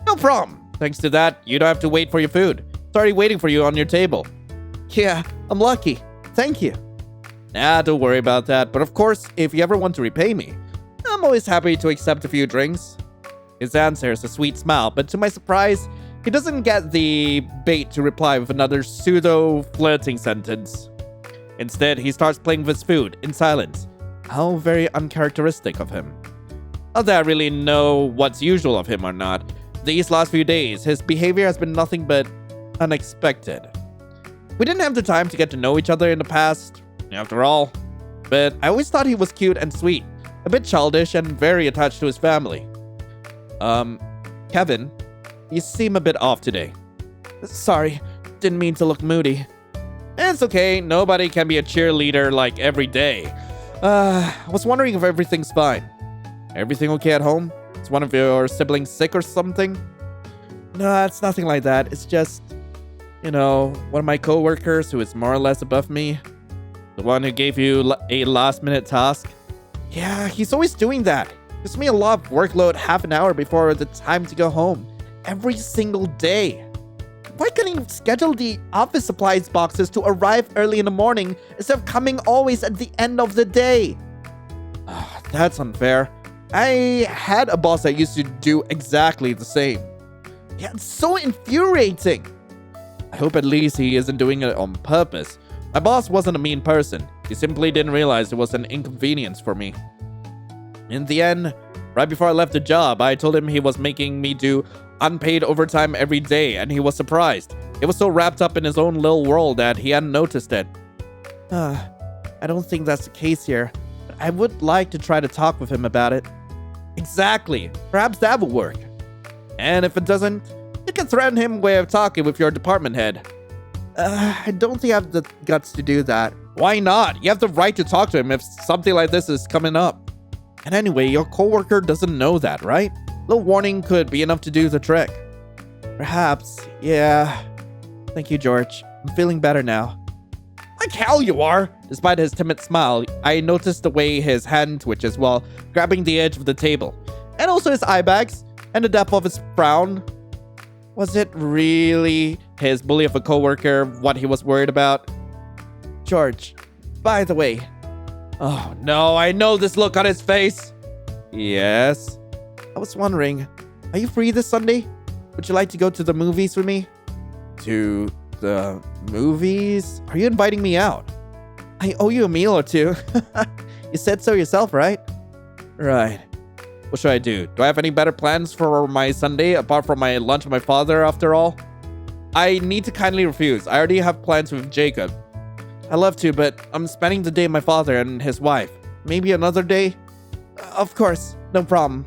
No problem. Thanks to that, you don't have to wait for your food. It's already waiting for you on your table. Yeah, I'm lucky. Thank you. Nah, don't worry about that. But of course, if you ever want to repay me, I'm always happy to accept a few drinks. His answer is a sweet smile, but to my surprise, he doesn't get the bait to reply with another pseudo-flirting sentence. Instead, he starts playing with his food in silence. How very uncharacteristic of him. Not that I really know what's usual of him or not. These last few days, his behavior has been nothing but unexpected. We didn't have the time to get to know each other in the past, after all. But I always thought he was cute and sweet, a bit childish and very attached to his family. Kevin, you seem a bit off today. Sorry, didn't mean to look moody. It's okay, nobody can be a cheerleader like every day. I was wondering if everything's fine. Everything okay at home? Is one of your siblings sick or something? No, it's nothing like that. It's just, one of my coworkers who is more or less above me. The one who gave you a last-minute task. Yeah, he's always doing that. Gives me a lot of workload half an hour before the time to go home. Every single day. Why couldn't he schedule the office supplies boxes to arrive early in the morning instead of coming always at the end of the day? That's unfair. I had a boss that used to do exactly the same. Yeah, it's so infuriating. I hope at least he isn't doing it on purpose. My boss wasn't a mean person. He simply didn't realize it was an inconvenience for me. In the end, right before I left the job, I told him he was making me do unpaid overtime every day, and he was surprised. He was so wrapped up in his own little world that he hadn't noticed it. I don't think that's the case here, but I would like to try to talk with him about it. Exactly. Perhaps that will work. And if it doesn't, you can threaten him with talking with your department head. I don't think I have the guts to do that. Why not? You have the right to talk to him if something like this is coming up. And anyway, your coworker doesn't know that, right? A little warning could be enough to do the trick. Perhaps, yeah. Thank you, George. I'm feeling better now. Like hell you are! Despite his timid smile, I noticed the way his hand twitches while grabbing the edge of the table. And also his eye bags, and the depth of his frown. Was it really his bully of a coworker what he was worried about? George, by the way. Oh no, I know this look on his face. Yes? I was wondering, are you free this Sunday? Would you like to go to the movies with me? To the movies? Are you inviting me out? I owe you a meal or two. You said so yourself, right? Right. What should I do? Do I have any better plans for my Sunday apart from my lunch with my father after all? I need to kindly refuse. I already have plans with Jacob. I love to, but I'm spending the day with my father and his wife. Maybe another day? Of course, no problem.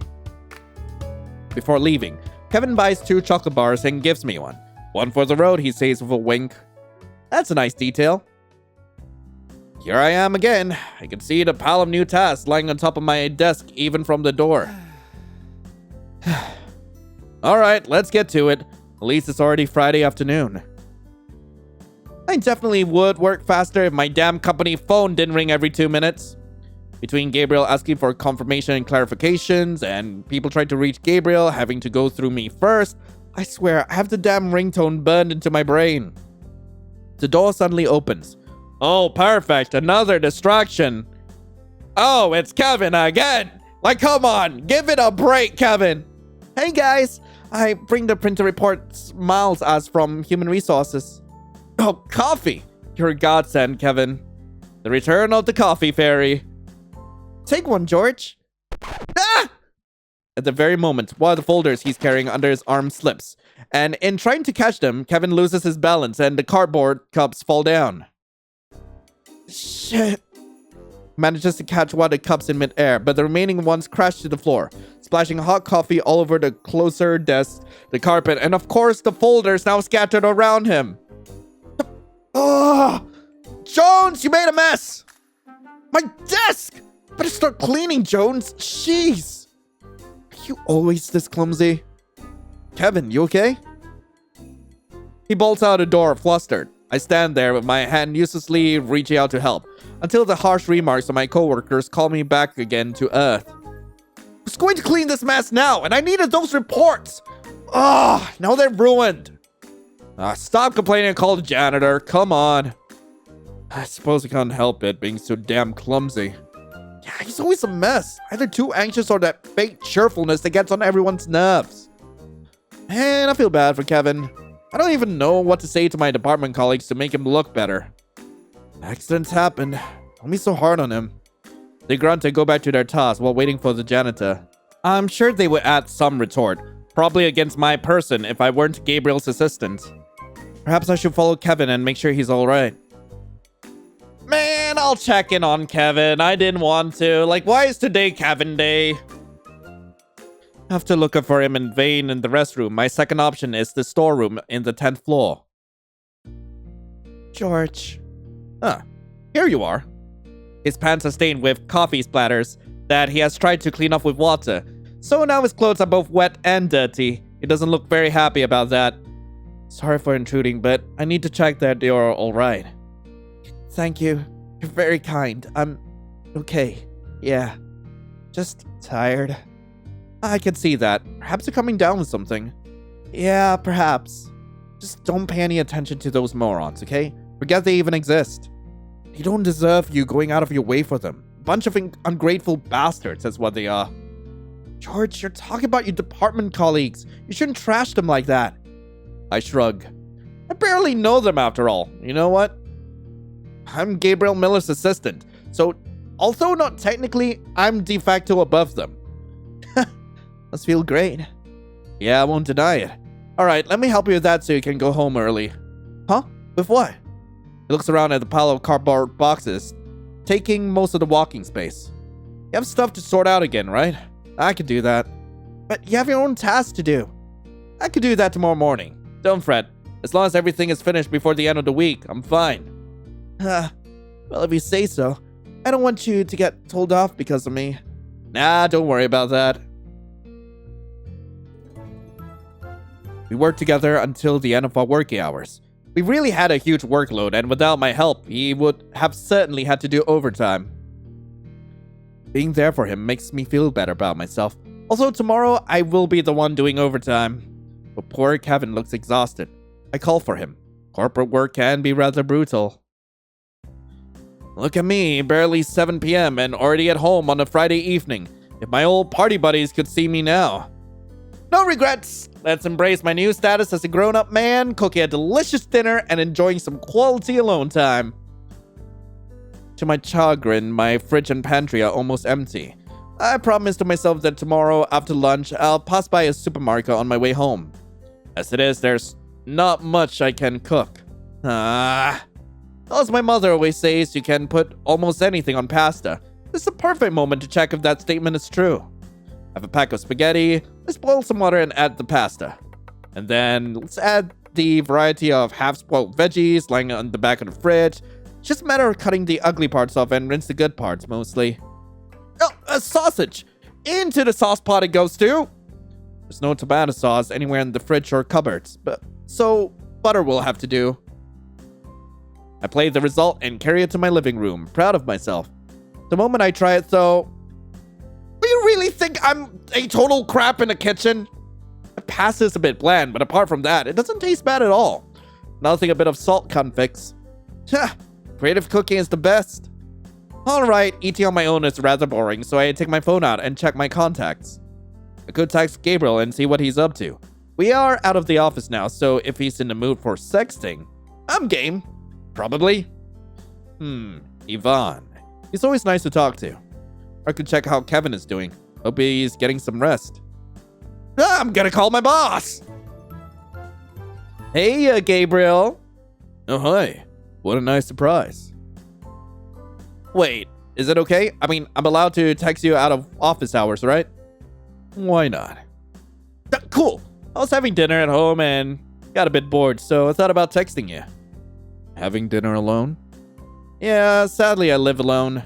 Before leaving, Kevin buys 2 chocolate bars and gives me one. One for the road, he says with a wink. That's a nice detail. Here I am again. I can see the pile of new tasks lying on top of my desk even from the door. Alright, let's get to it. At least it's already Friday afternoon. I definitely would work faster if my damn company phone didn't ring every 2 minutes. Between Gabriel asking for confirmation and clarifications, and people trying to reach Gabriel having to go through me first, I swear I have the damn ringtone burned into my brain. The door suddenly opens. Oh, perfect. Another distraction. Oh, it's Kevin again. Like, come on. Give it a break, Kevin. Hey, guys. I bring the printer reports Miles asked from Human Resources. Oh, coffee. You're a godsend, Kevin. The return of the coffee fairy. Take one, George. Ah! At the very moment, one of the folders he's carrying under his arm slips. And in trying to catch them, Kevin loses his balance and the cardboard cups fall down. Shit. Manages to catch one of the cups in midair, but the remaining ones crash to the floor, splashing hot coffee all over the closer desk, the carpet, and of course the folders now scattered around him. Oh, Jones, you made a mess. My desk. Better start cleaning, Jones. Jeez. Are you always this clumsy? Kevin, you okay? He bolts out the door, flustered. I stand there with my hand uselessly reaching out to help, until the harsh remarks of my coworkers call me back again to earth. Who's going to clean this mess now? And I needed those reports. Ah, now they're ruined. Stop complaining and call the janitor. Come on. I suppose I can't help it being so damn clumsy. Yeah, he's always a mess. Either too anxious or that fake cheerfulness that gets on everyone's nerves. Man, I feel bad for Kevin. I don't even know what to say to my department colleagues to make him look better. Accidents happen. Don't be so hard on him. They grunt and go back to their task while waiting for the janitor. I'm sure they would add some retort. Probably against my person if I weren't Gabriel's assistant. Perhaps I should follow Kevin and make sure he's alright. Man, I'll check in on Kevin. I didn't want to. Like, why is today Kevin Day? Have to look for him in vain in the restroom. My second option is the storeroom in the 10th floor. George. Huh. Here you are. His pants are stained with coffee splatters that he has tried to clean off with water. So now his clothes are both wet and dirty. He doesn't look very happy about that. Sorry for intruding, but I need to check that you're alright. Thank you. You're very kind. I'm okay. Yeah. Just tired. I can see that. Perhaps you're coming down with something. Yeah, perhaps. Just don't pay any attention to those morons, okay? Forget they even exist. They don't deserve you going out of your way for them. Bunch of ungrateful bastards is what they are. George, you're talking about your department colleagues. You shouldn't trash them like that. I shrug. I barely know them after all. You know what? I'm Gabriel Miller's assistant, so although not technically, I'm de facto above them. Must feel great. Yeah, I won't deny it. Alright, let me help you with that so you can go home early. Huh? With what? He looks around at the pile of cardboard boxes, taking most of the walking space. You have stuff to sort out again, right? I could do that. But you have your own tasks to do. I could do that tomorrow morning. Don't fret. As long as everything is finished before the end of the week, I'm fine. Well, if you say so. I don't want you to get told off because of me. Nah, don't worry about that. We worked together until the end of our working hours. We really had a huge workload, and without my help, he would have certainly had to do overtime. Being there for him makes me feel better about myself. Also, tomorrow, I will be the one doing overtime. But poor Kevin looks exhausted. I call for him. Corporate work can be rather brutal. Look at me, barely 7 p.m. and already at home on a Friday evening. If my old party buddies could see me now. No regrets! Let's embrace my new status as a grown-up man, cooking a delicious dinner, and enjoying some quality alone time. To my chagrin, my fridge and pantry are almost empty. I promised to myself that tomorrow, after lunch, I'll pass by a supermarket on my way home. As it is, there's not much I can cook. As my mother always says, you can put almost anything on pasta. This is the perfect moment to check if that statement is true. I have a pack of spaghetti. Let's boil some water and add the pasta. And then let's add the variety of half-spoiled veggies lying on the back of the fridge. It's just a matter of cutting the ugly parts off and rinse the good parts, mostly. Oh, a sausage! Into the sauce pot it goes too! There's no tomato sauce anywhere in the fridge or cupboards, so butter will have to do. I play the result and carry it to my living room, proud of myself. The moment I try it, though... Do you really think I'm a total crap in the kitchen? The pasta is a bit bland, but apart from that, it doesn't taste bad at all. Nothing a bit of salt can't fix. Creative cooking is the best. Alright, eating on my own is rather boring, so I take my phone out and check my contacts. I could text Gabriel and see what he's up to. We are out of the office now, so if he's in the mood for sexting, I'm game. Probably. Yvonne. He's always nice to talk to. I could check how Kevin is doing. Hope he's getting some rest. I'm gonna call my boss! Hey, Gabriel. Oh, hi. What a nice surprise. Wait, is it okay? I mean, I'm allowed to text you out of office hours, right? Why not? Cool. I was having dinner at home and got a bit bored, so I thought about texting you. Having dinner alone? Yeah, sadly I live alone.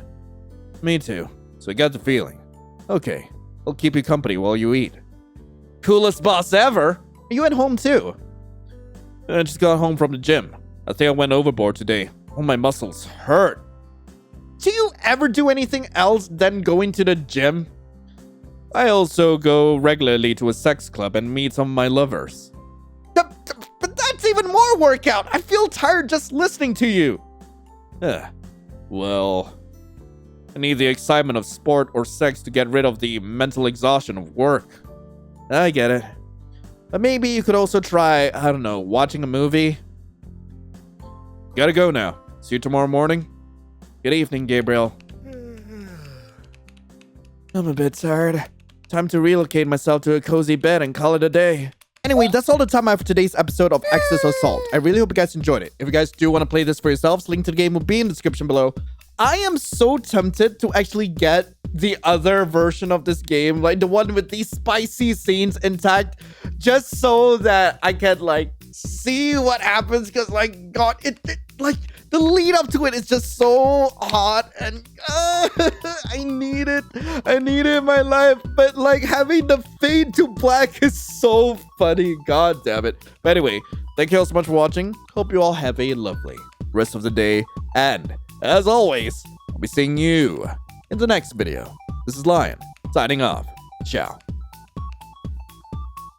Me too, so I got the feeling. Okay, I'll keep you company while you eat. Coolest boss ever! Are you at home too? I just got home from the gym. I think I went overboard today. All my muscles hurt. Do you ever do anything else than going to the gym? I also go regularly to a sex club and meet some of my lovers. But that's even more workout! I feel tired just listening to you! Well... I need the excitement of sport or sex to get rid of the mental exhaustion of work. I get it. But maybe you could also try, I don't know, watching a movie? Gotta go now. See you tomorrow morning. Good evening, Gabriel. I'm a bit tired. Time to relocate myself to a cozy bed and call it a day. Anyway, that's all the time I have for today's episode of Exes Assault. I really hope you guys enjoyed it. If you guys do want to play this for yourselves, link to the game will be in the description below. I am so tempted to actually get the other version of this game, like the one with these spicy scenes intact, just so that I can like see what happens. Because like God, it like the lead up to it is just so hot, and I need it in my life. But like having the fade to black is so funny. God damn it. But anyway, thank you all so much for watching. Hope you all have a lovely rest of the day, and as always, I'll be seeing you in the next video. This is Lion, signing off. Ciao.